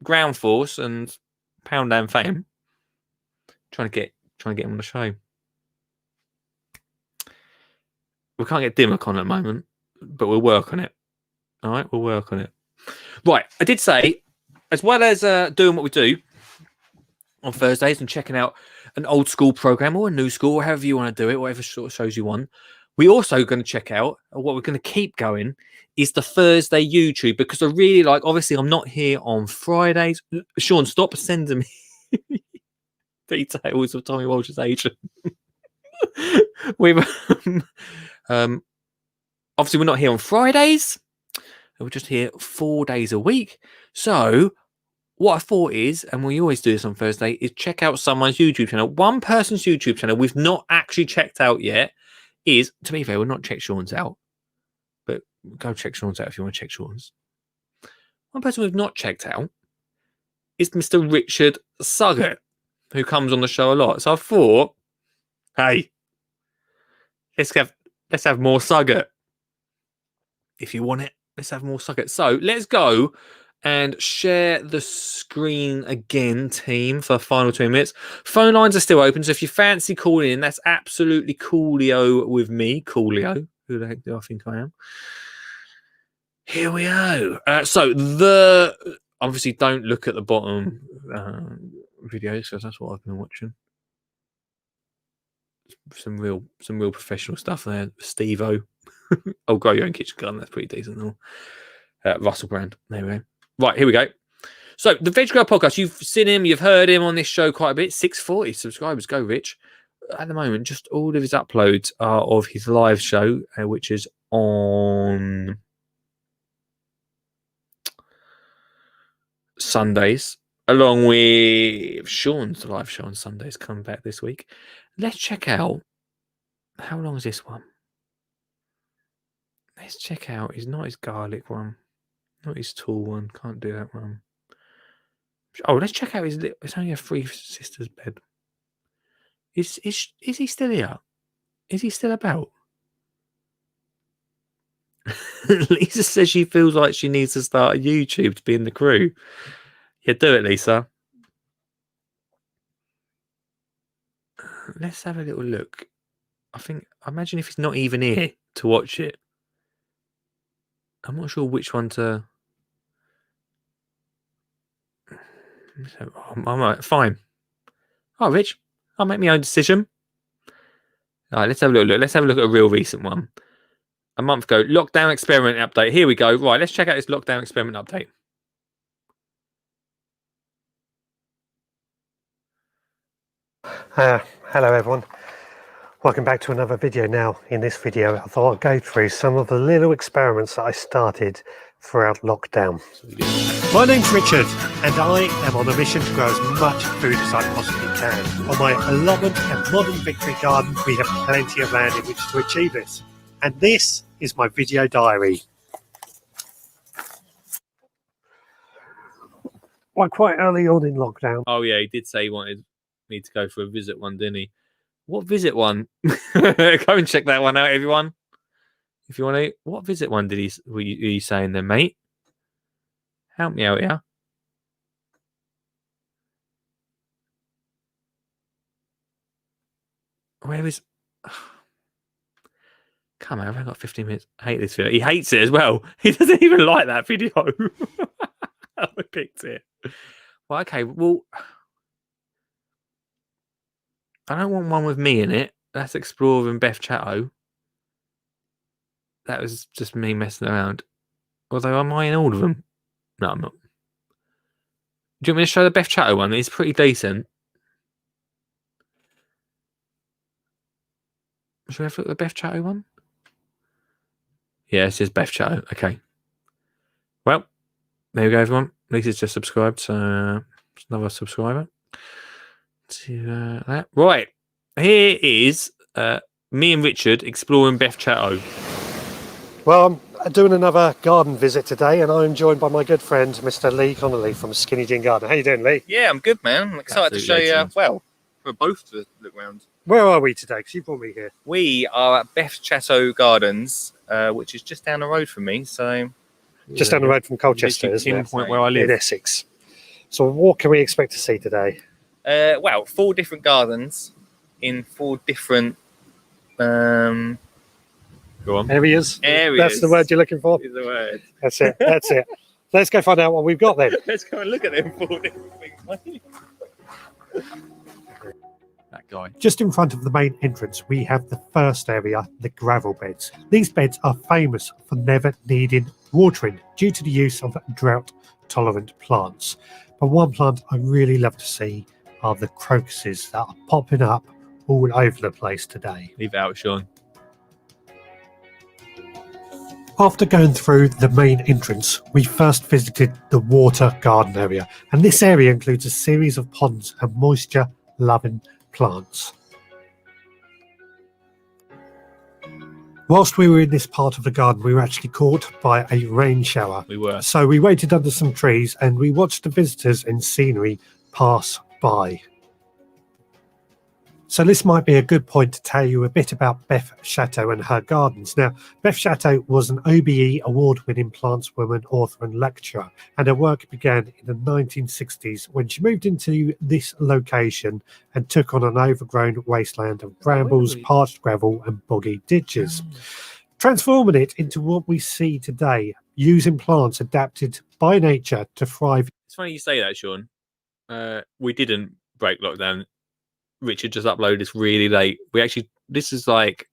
Ground Force and Pound and Fame? Trying to get him on the show. We can't get Dimmock on at the moment, but we'll work on it. All right, we'll work on it. Right, I did say, as well as doing what we do on Thursdays and checking out an old school program or a new school, or however you want to do it, whatever sort of shows you want, we also going to check out, what we're going to keep going is the Thursday YouTube, because I really like, obviously I'm not here on Fridays. Sean, stop sending me details of Tommy Walsh's agent. We've obviously we're not here on Fridays. We're just here 4 days a week. So what I thought is, and we always do this on Thursday, is check out someone's YouTube channel. One person's YouTube channel we've not actually checked out yet is, to be fair, we've not checked Sean's out, but go check Sean's out if you want to check Sean's. One person we've not checked out is Mr. Richard Suggett, who comes on the show a lot. So I thought, hey, let's have more Suggett. If you want it, let's have more Suggett. So let's go and share the screen again, team, for the final 2 minutes. Phone lines are still open, so if you fancy calling in, that's absolutely coolio with me. Coolio. Who the heck do I think I am? Here we go. So obviously don't look at the bottom videos, because that's what I've been watching. Some real professional stuff there. Steve-O. Oh, grow your own kitchen garden. That's pretty decent. Russell Brand. There we go. Right, here we go. So, the Veg Girl podcast, you've seen him, you've heard him on this show quite a bit. 640 subscribers. Go, Rich. At the moment, just all of his uploads are of his live show, which is on Sundays, along with Sean's live show on Sundays coming back this week. Let's check out, how long is this one? Let's check out, it's not his garlic one, not his tall one, can't do that one. Oh, let's check out it's only a Three Sisters bed. Is he still here? Is he still about? Lisa says she feels like she needs to start a YouTube to be in the crew. Yeah, do it, Lisa. Let's have a little look. I imagine if he's not even here to watch it. I'm not sure which one to. I'm right, fine. Oh, Rich, I'll make my own decision. All right, let's have a little look. Let's have a look at a real recent one. a month ago. Lockdown experiment update. Here we go. Right, let's check out this lockdown experiment update. Hello everyone, welcome back to another video. Now in this video I thought I'd go through some of the little experiments that I started throughout lockdown. My name's Richard and I am on a mission to grow as much food as I possibly can. On my allotment at Modern Victory Garden we have plenty of land in which to achieve this, and this is my video diary. Well, quite early on in lockdown. Oh yeah, he did say he wanted me to go for a visit one, didn't he? What visit one? Go and check that one out, everyone. If you want to. What visit one did were you saying then, mate? Help me out here. Where is? Come on, I've only got 15 minutes. I hate this video. He hates it as well. He doesn't even like that video. I picked it. Well, okay. Well, I don't want one with me in it. That's Explorer and Beth Chateau. That was just me messing around. Although, am I in all of them? No, I'm not. Do you want me to show the Beth Chateau one? It's pretty decent. Should we have a look at the Beth Chateau one? Yeah, it's just Beth Chateau. Okay. Well, there we go, everyone. Lisa's just subscribed, so it's another subscriber to that. Right. Here is me and Richard exploring Beth Chateau. Well, I'm doing another garden visit today, and I'm joined by my good friend, Mr. Lee Connolly from Skinny Jean Garden. How you doing, Lee? Yeah, I'm good, man. I'm excited to show you, well, for both to look round. Where are we today? Because you brought me here. We are at Beth Chateau Gardens, which is just down the road from me. So, just down the road from Colchester, isn't it? Pinpoint where I live. In Essex. So what can we expect to see today? Well, 4 different gardens in 4 different go on. Areas. That's the word you're looking for? Is the word. That's it. That's it. Let's go find out what we've got then. Let's go and look at them 4 different things. That guy. Just in front of the main entrance, we have the first area, the gravel beds. These beds are famous for never needing watering due to the use of drought-tolerant plants. But one plant I really love to see are the crocuses that are popping up all over the place today. Leave it out, Sean. After going through the main entrance, we first visited the water garden area, and this area includes a series of ponds and moisture-loving plants. Whilst we were in this part of the garden, we were actually caught by a rain shower. We were. So we waited under some trees and we watched the visitors and scenery pass by. So this might be a good point to tell you a bit about Beth Chateau and her gardens. Now, Beth Chateau was an OBE award-winning plantswoman, author and lecturer, and her work began in the 1960s when she moved into this location and took on an overgrown wasteland of brambles, parched gravel and boggy ditches, transforming it into what we see today, using plants adapted by nature to thrive. It's funny you say that, Sean. We didn't break lockdown. Richard just uploaded this really late. This is like,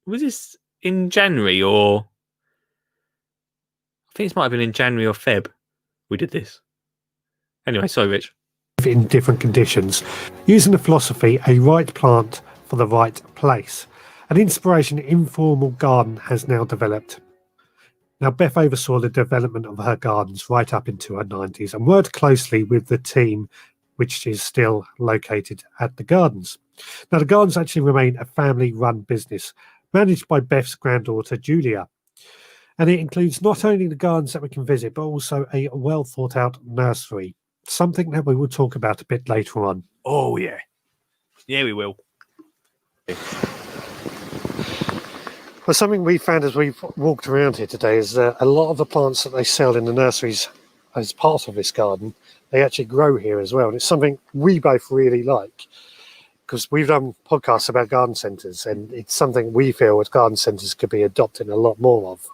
was this in January or? I think this might have been in January or Feb. We did this. Anyway, sorry, Rich. In different conditions, using the philosophy, a right plant for the right place. An inspiration informal garden has now developed. Now, Beth oversaw the development of her gardens right up into her 90s and worked closely with the team which is still located at the gardens. Now, the gardens actually remain a family-run business managed by Beth's granddaughter, Julia. And it includes not only the gardens that we can visit, but also a well-thought-out nursery, something that we will talk about a bit later on. Oh, yeah. Yeah, we will. Well, something we found as we've walked around here today is a lot of the plants that they sell in the nurseries as part of this garden, they actually grow here as well. And it's something we both really like because we've done podcasts about garden centres and it's something we feel as garden centres could be adopting a lot more of.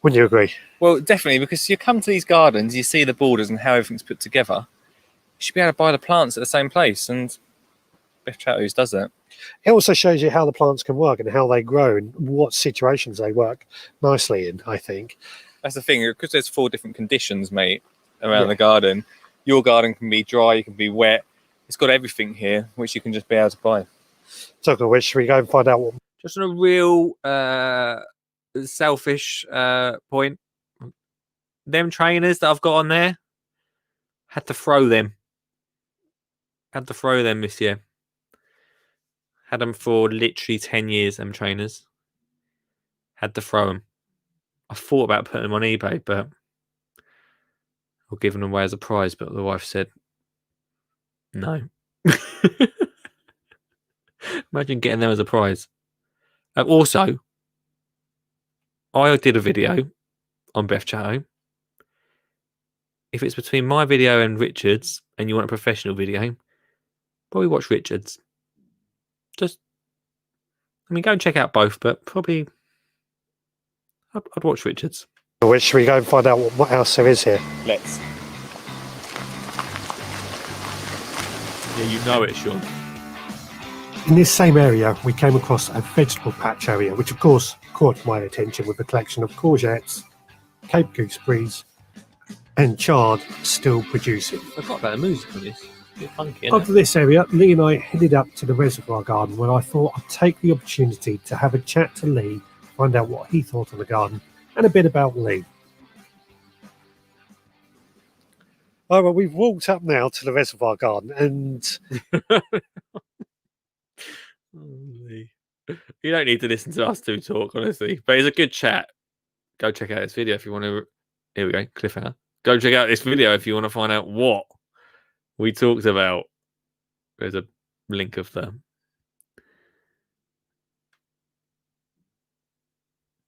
Wouldn't you agree? Well, definitely, because you come to these gardens, you see the borders and how everything's put together. You should be able to buy the plants at the same place. And Beth Chatto's does that. It also shows you how the plants can work and how they grow and what situations they work nicely in, I think. That's the thing, because there's 4 different conditions, mate, around the garden. Your garden can be dry, you can be wet. It's got everything here, which you can just be able to buy. Talking of which, should we go and find out what... Just on a real selfish point, them trainers that I've got on there, had to throw them. Had to throw them this year. Had them for literally 10 years, them trainers. Had to throw them. I thought about putting them on eBay, but or giving them away as a prize, but the wife said no. Imagine getting them as a prize. Also, I did a video on Beth Chateau. If it's between my video and Richard's, and you want a professional video, probably watch Richard's. Go and check out both, but probably I'd watch Richard's. Which, should we go and find out what else there is here? Let's. Yeah, you know it, Sean. In this same area, we came across a vegetable patch area, which of course caught my attention with a collection of courgettes, Cape gooseberries, and chard still producing. I forgot about the music on this. A bit funky, After this area, Lee and I headed up to the Reservoir Garden, where I thought I'd take the opportunity to have a chat to Lee, find out what he thought of the garden, and a bit about Lee. Oh, well, we've walked up now to the Reservoir Garden, and... You don't need to listen to us two talk, honestly. But it's a good chat. Go check out this video if you want to. Here we go, cliffhanger. Go check out this video if you want to find out what we talked about. There's a link of the.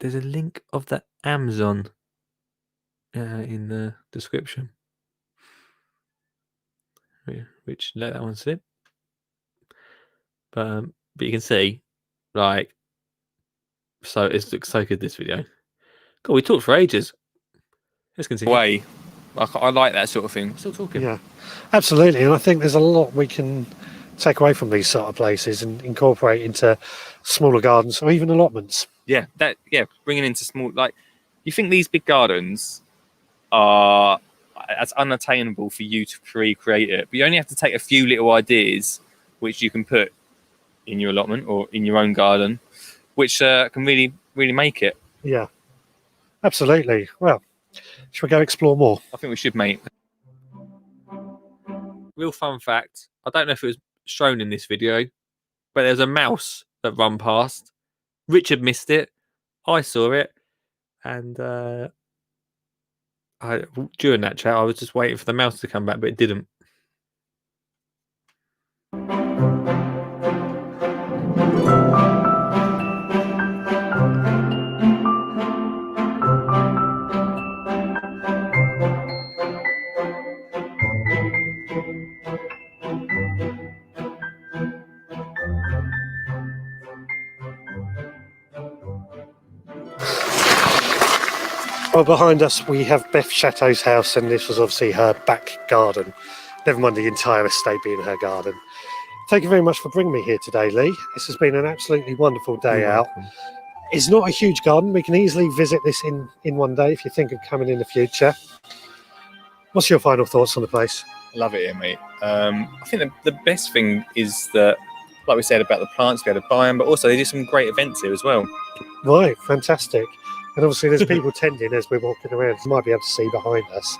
There's a link of the Amazon in the description. Which let that one slip. But you can see, like, so it looks so good, this video. God, we talked for ages. Let's continue. I like that sort of thing. Still talking. Yeah, absolutely. And I think there's a lot we can take away from these sort of places and incorporate into smaller gardens or even allotments. Yeah, bringing into small, like, you think these big gardens are as unattainable for you to recreate it, but you only have to take a few little ideas which you can put in your allotment or in your own garden, which can really, really make it. Yeah, absolutely. Well, shall we go explore more? I think we should, mate. Real fun fact, I don't know if it was shown in this video, but there's a mouse that run past. Richard missed it. I saw it. And during that chat, I was just waiting for the mouse to come back, but it didn't. Well, behind us we have Beth Chateau's house, and this was obviously her back garden. Never mind the entire estate being her garden. Thank you very much for bringing me here today, Lee. This has been an absolutely wonderful day out. It's not a huge garden. We can easily visit this in one day if you think of coming in the future. What's your final thoughts on the place? I love it here, mate. I think the best thing is that, like we said about the plants, be able to buy them, but also they do some great events here as well. Right, fantastic. And obviously there's people tending as we're walking around. You might be able to see behind us.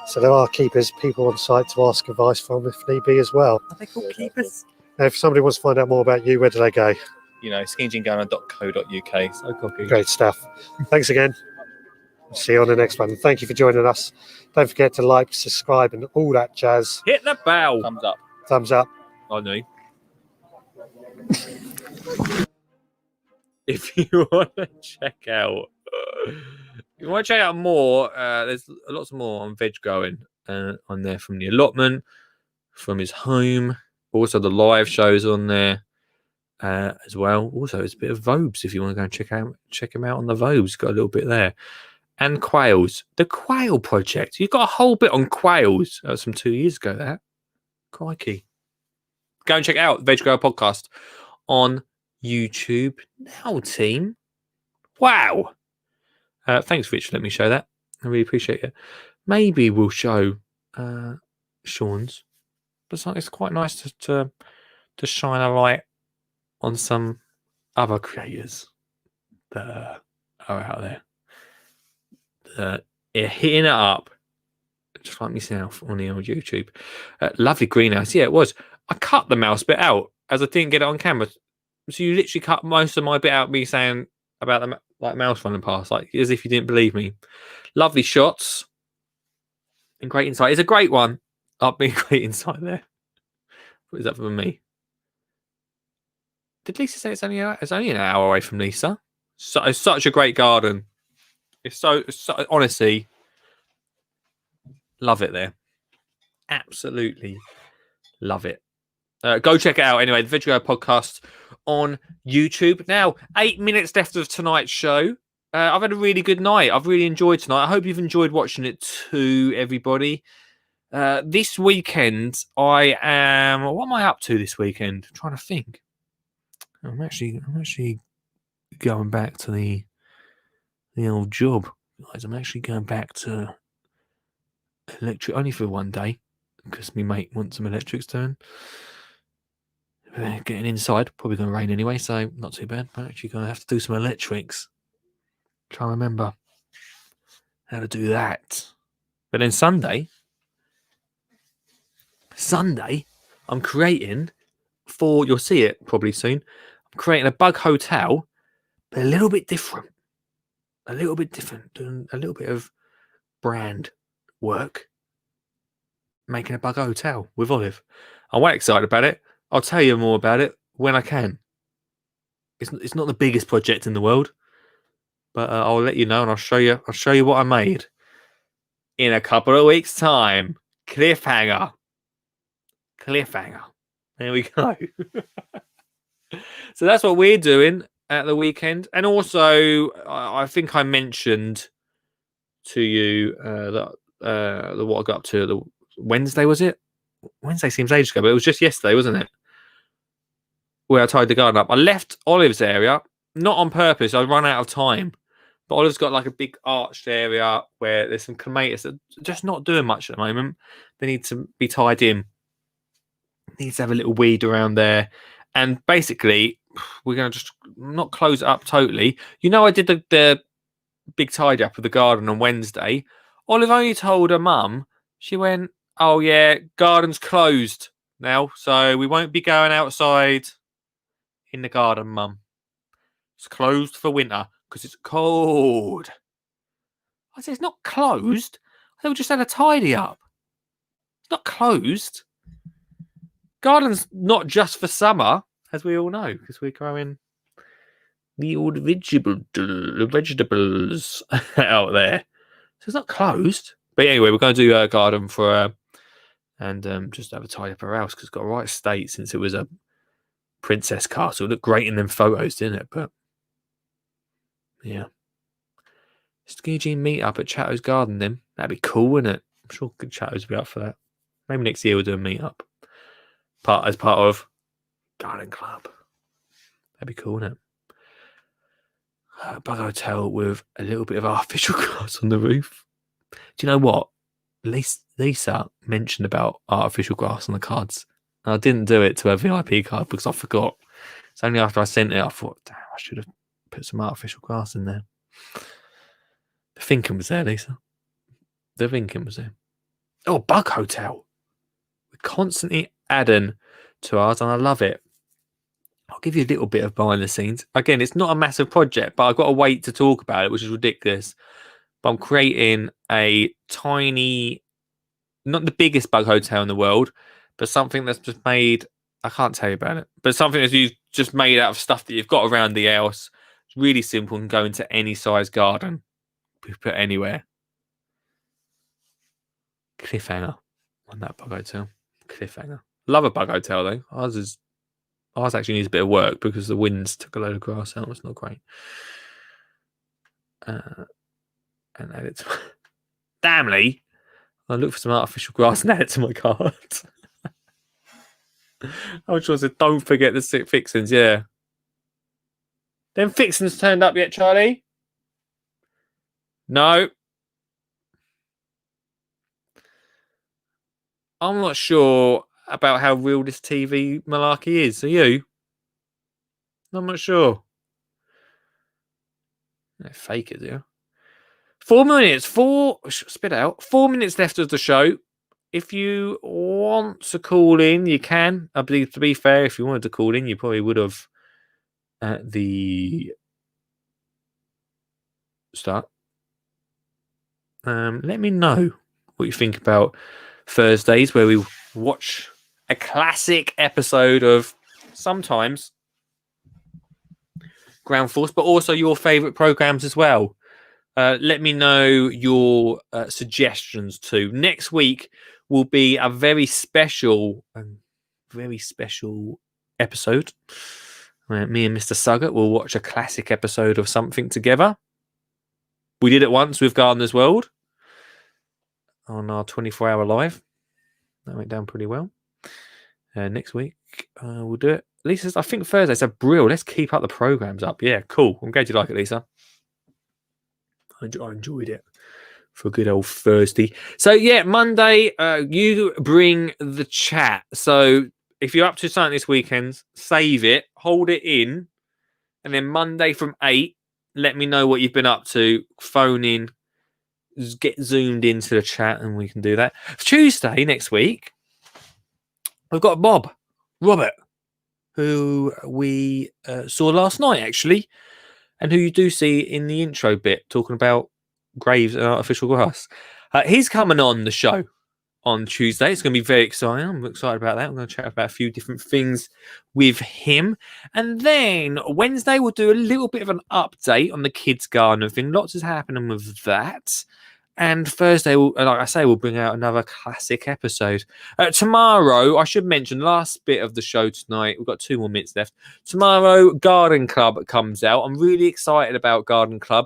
So there are keepers, people on site to ask advice from if need be as well. Are they called keepers? Now, if somebody wants to find out more about you, where do they go? You know, skingyandgardener.co.uk. So copy. Great stuff. Thanks again. See you on the next one. Thank you for joining us. Don't forget to like, subscribe, and all that jazz. Hit the bell. Thumbs up. Thumbs up. I know. If you want to check out, more, there's lots more on veg growing on there, from the allotment, from his home. Also, the live shows on there as well. Also, it's a bit of Vobes if you want to go and check him out on the Vobes. Got a little bit there. And quails. The quail project. You've got a whole bit on quails. That was from 2 years ago, that. Crikey. Go and check out Veg Girl Podcast on YouTube now, team. Wow. Thanks, Rich, for letting me show that. I really appreciate it. Maybe we'll show Sean's, but it's quite nice to shine a light on some other creators that are out there that are hitting it up, just like myself on the old YouTube. Lovely greenhouse. Yeah, it was. I cut the mouse bit out as I didn't get it on camera. So you literally cut most of my bit out, me saying about the mouse running past, like as if you didn't believe me. Lovely shots and great insight. It's a great one. I've been great insight there. What is that for me? Did Lisa say it's only an hour away from Lisa? So it's such a great garden. It's so honestly, love it there. Absolutely love it. Go check it out anyway. The Video Podcast on YouTube. Now, 8 minutes left of tonight's show. I've had a really good night. I've really enjoyed tonight. I hope you've enjoyed watching it too, everybody. This weekend, I am. What am I up to this weekend? I'm trying to think. I'm actually going back to the old job, guys. I'm actually going back to electric only for one day because my mate wants some electrics done. Getting inside, probably going to rain anyway, so not too bad. I'm actually going to have to do some electrics. Try and remember how to do that. But then Sunday, I'm creating you'll see it probably soon. I'm creating a bug hotel, but a little bit different. Doing a little bit of brand work, making a bug hotel with Olive. I'm quite excited about it. I'll tell you more about it when I can. It's not the biggest project in the world, but I'll let you know and I'll show you what I made in a couple of weeks' time. Cliffhanger. There we go. So that's what we're doing at the weekend. And also, I think I mentioned to you that what I got up to the Wednesday, was it? Wednesday seems ages ago, but it was just yesterday, wasn't it? Where I tied the garden up. I left Olive's area, not on purpose. I run out of time. But Olive's got like a big arched area where there's some clematis that are just not doing much at the moment. They need to be tied in. Needs to have a little weed around there. And basically, we're going to just not close it up totally. You know, I did the big tidy up of the garden on Wednesday. Olive only told her mum, she went, oh yeah, garden's closed now, so we won't be going outside in the garden, mum. It's closed for winter because it's cold. I said, it's not closed. I said, we just had a tidy up. It's not closed. Garden's not just for summer, as we all know, because we're growing the old vegetables out there. So it's not closed. But anyway, we're going to do a garden for her and just have a tidy up her house because it's got a right state since it was a princess castle. It looked great in them photos, didn't it? But yeah. Skinny Jean meet up at Chatto's garden then. That'd be cool, wouldn't it? I'm sure good Chatto's will be up for that. Maybe next year we'll do a meet up. As part of Garden Club. That'd be cool, wouldn't it? Bug hotel with a little bit of artificial grass on the roof. Do you know what? Lisa mentioned about artificial grass on the cards. And I didn't do it to her VIP card because I forgot. It's only after I sent it I thought, damn, I should have put some artificial grass in there. The thinking was there, Lisa. The thinking was there. Oh, bug hotel. We're constantly adding to ours and I love it. I'll give you a little bit of behind the scenes. Again, it's not a massive project, but I've got to wait to talk about it, which is ridiculous. But I'm creating a tiny, not the biggest bug hotel in the world, but something that's just made, I can't tell you about it, but something that's just made out of stuff that you've got around the house. It's really simple and go into any size garden. We put anywhere. Cliffhanger on that bug hotel. Cliffhanger. Love a bug hotel though. Ours actually needs a bit of work because the winds took a load of grass out. It's not great. And add it to damn Lee. I'll look for some artificial grass and add it to my card. I'm sure said, don't forget the fixings. Yeah. Them fixings turned up yet, Charlie? No. I'm not sure about how real this TV malarkey is. Are you? I'm not sure. Fake it, yeah. 4 minutes. Spit out. 4 minutes left of the show. If you want to call in, you can. I believe, to be fair, if you wanted to call in, you probably would have at the start. Let me know what you think about Thursdays, where we watch a classic episode of sometimes Ground Force, but also your favourite programs as well. Let me know your suggestions too. Next week will be a very special episode. Me and Mr. Suggett will watch a classic episode of something together. We did it once with Gardener's World on our 24-hour live. That went down pretty well. Next week we'll do it. Lisa, I think Thursday. So brilliant. Let's keep up the programs up. Yeah, cool. I'm glad you like it, Lisa. I enjoyed it for a good old Thursday. So yeah, Monday, you bring the chat. So if you're up to something this weekend, save it, hold it in, and then Monday from 8, let me know what you've been up to. Phone in, get zoomed into the chat, and we can do that. Tuesday next week, we've got Robert, who we saw last night actually, and who you do see in the intro bit talking about graves and artificial grass. He's coming on the show on Tuesday. It's going to be very exciting. I'm excited about that. I'm going to chat about a few different things with him. And then Wednesday, we'll do a little bit of an update on the kids' garden thing. Lots is happening with that. And Thursday, like I say, we'll bring out another classic episode. Tomorrow, I should mention, last bit of the show tonight. We've got 2 more minutes left. Tomorrow, Garden Club comes out. I'm really excited about Garden Club.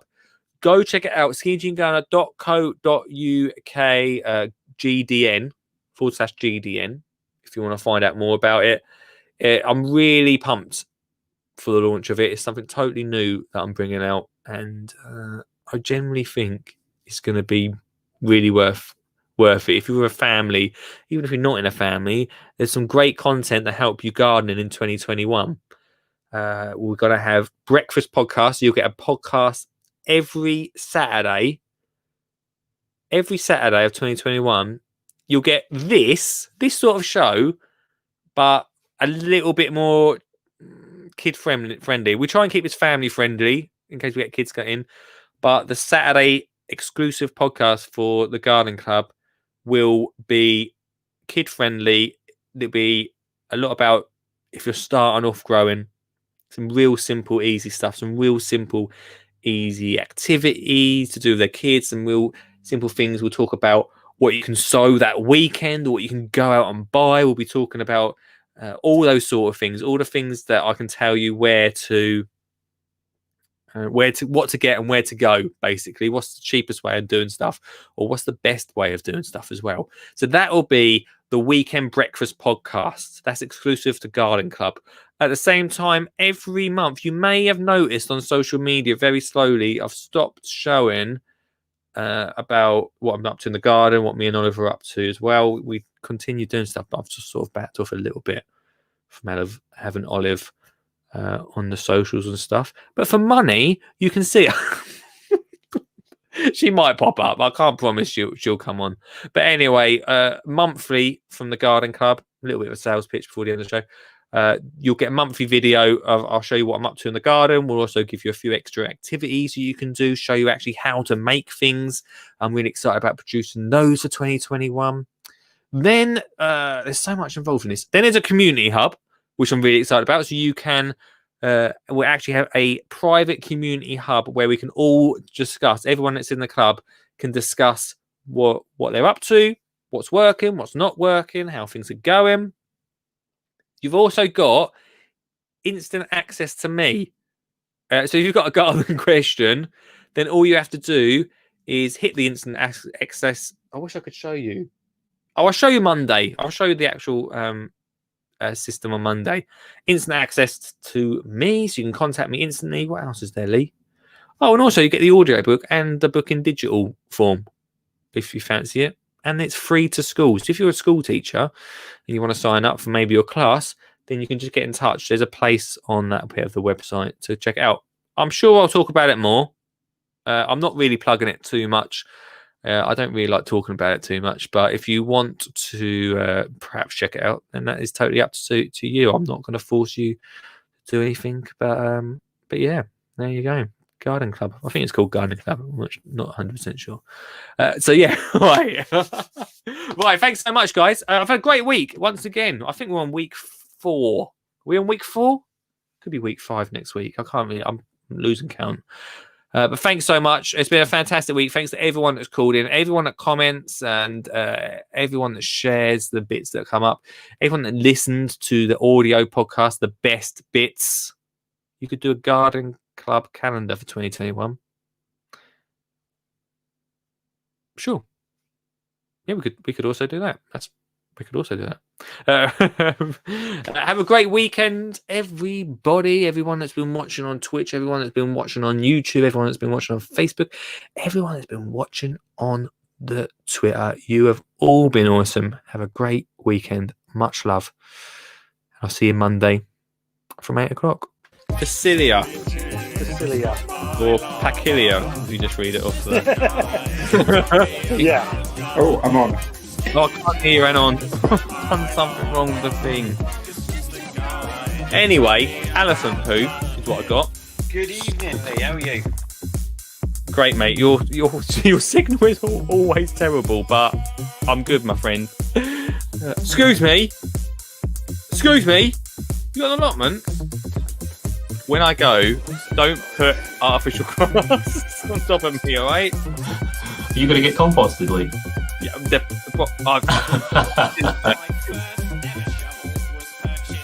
Go check it out. skinnyandgardener.co.uk GDN/GDN if you want to find out more about it. I'm really pumped for the launch of it. It's something totally new that I'm bringing out, and I generally think it's going to be really worth it. If you're a family, even if you're not in a family, there's some great content to help you gardening in 2021. We're going to have breakfast podcasts. You'll get a podcast every Saturday of 2021. You'll get this sort of show, but a little bit more kid friendly. We try and keep this family friendly in case we get kids got in. But the Saturday exclusive podcast for the Garden Club will be kid friendly. There'll be a lot about if you're starting off growing, some real simple, easy stuff, some real simple, easy activities to do with their kids, some real simple things. We'll talk about what you can sow that weekend, or what you can go out and buy. We'll be talking about all those sort of things, all the things that I can tell you what to get and where to go. Basically, what's the cheapest way of doing stuff, or what's the best way of doing stuff as well. So that will be the weekend breakfast podcast. That's exclusive to Garden Club. At the same time, every month, you may have noticed on social media very slowly, I've stopped showing about what I'm up to in the garden, what me and Oliver are up to as well. We continue doing stuff, but I've just sort of backed off a little bit from having Olive on the socials and stuff. But for money, you can see she might pop up. I can't promise she'll come on. But anyway, monthly from the Garden Club, a little bit of a sales pitch before the end of the show. You'll get a monthly video I'll show you what I'm up to in the garden. We'll also give you a few extra activities you can do, show you actually how to make things. I'm really excited about producing those for 2021. Then there's so much involved in this. Then there's a community hub, which I'm really excited about. So you can we'll actually have a private community hub where we can all discuss, everyone that's in the club can discuss what they're up to, what's working, what's not working, how things are going. You've also got instant access to me. So if you've got a garden question, then all you have to do is hit the instant access. I wish I could show you. I'll show you Monday. I'll show you the actual system on Monday. Instant access to me, so you can contact me instantly. What else is there, Lee? Oh, and also you get the audio book and the book in digital form if you fancy it. And it's free to schools. So if you're a school teacher and you want to sign up for maybe your class, then you can just get in touch. There's a place on that bit of the website to check it out. I'm sure I'll talk about it more. I'm not really plugging it too much. I don't really like talking about it too much. But if you want to perhaps check it out, then that is totally up to you. I'm not going to force you to do anything. But yeah, there you go. Garden Club. I think it's called Garden Club. I'm not 100% sure. So yeah, right. Right. Thanks so much, guys. I've had a great week once again. I think we're on week 4. Are we on week 4? Could be week 5 next week. I can't really. I'm losing count. But thanks so much. It's been a fantastic week. Thanks to everyone that's called in, everyone that comments, and everyone that shares the bits that come up, everyone that listens to the audio podcast, the best bits. You could do a Garden Club calendar for 2021. Sure. Yeah, we could also do that. We could also do that. Have a great weekend, everybody. Everyone that's been watching on Twitch, everyone that's been watching on YouTube, everyone that's been watching on Facebook, everyone that's been watching on the Twitter. You have all been awesome. Have a great weekend. Much love. I'll see you Monday from 8 o'clock. Facilia. Or Pacilia, if you just read it off there. Yeah. Oh, I'm on. Oh, I can't hear you, Anon. I've done something wrong with the thing. Anyway, elephant poo is what I got. Good evening, Lee. How are you? Great, mate. Your signal is always terrible, but I'm good, my friend. Excuse me. You got an allotment? When I go, don't put artificial grass on top of me, alright? You're going to get composted, Lee. Yeah,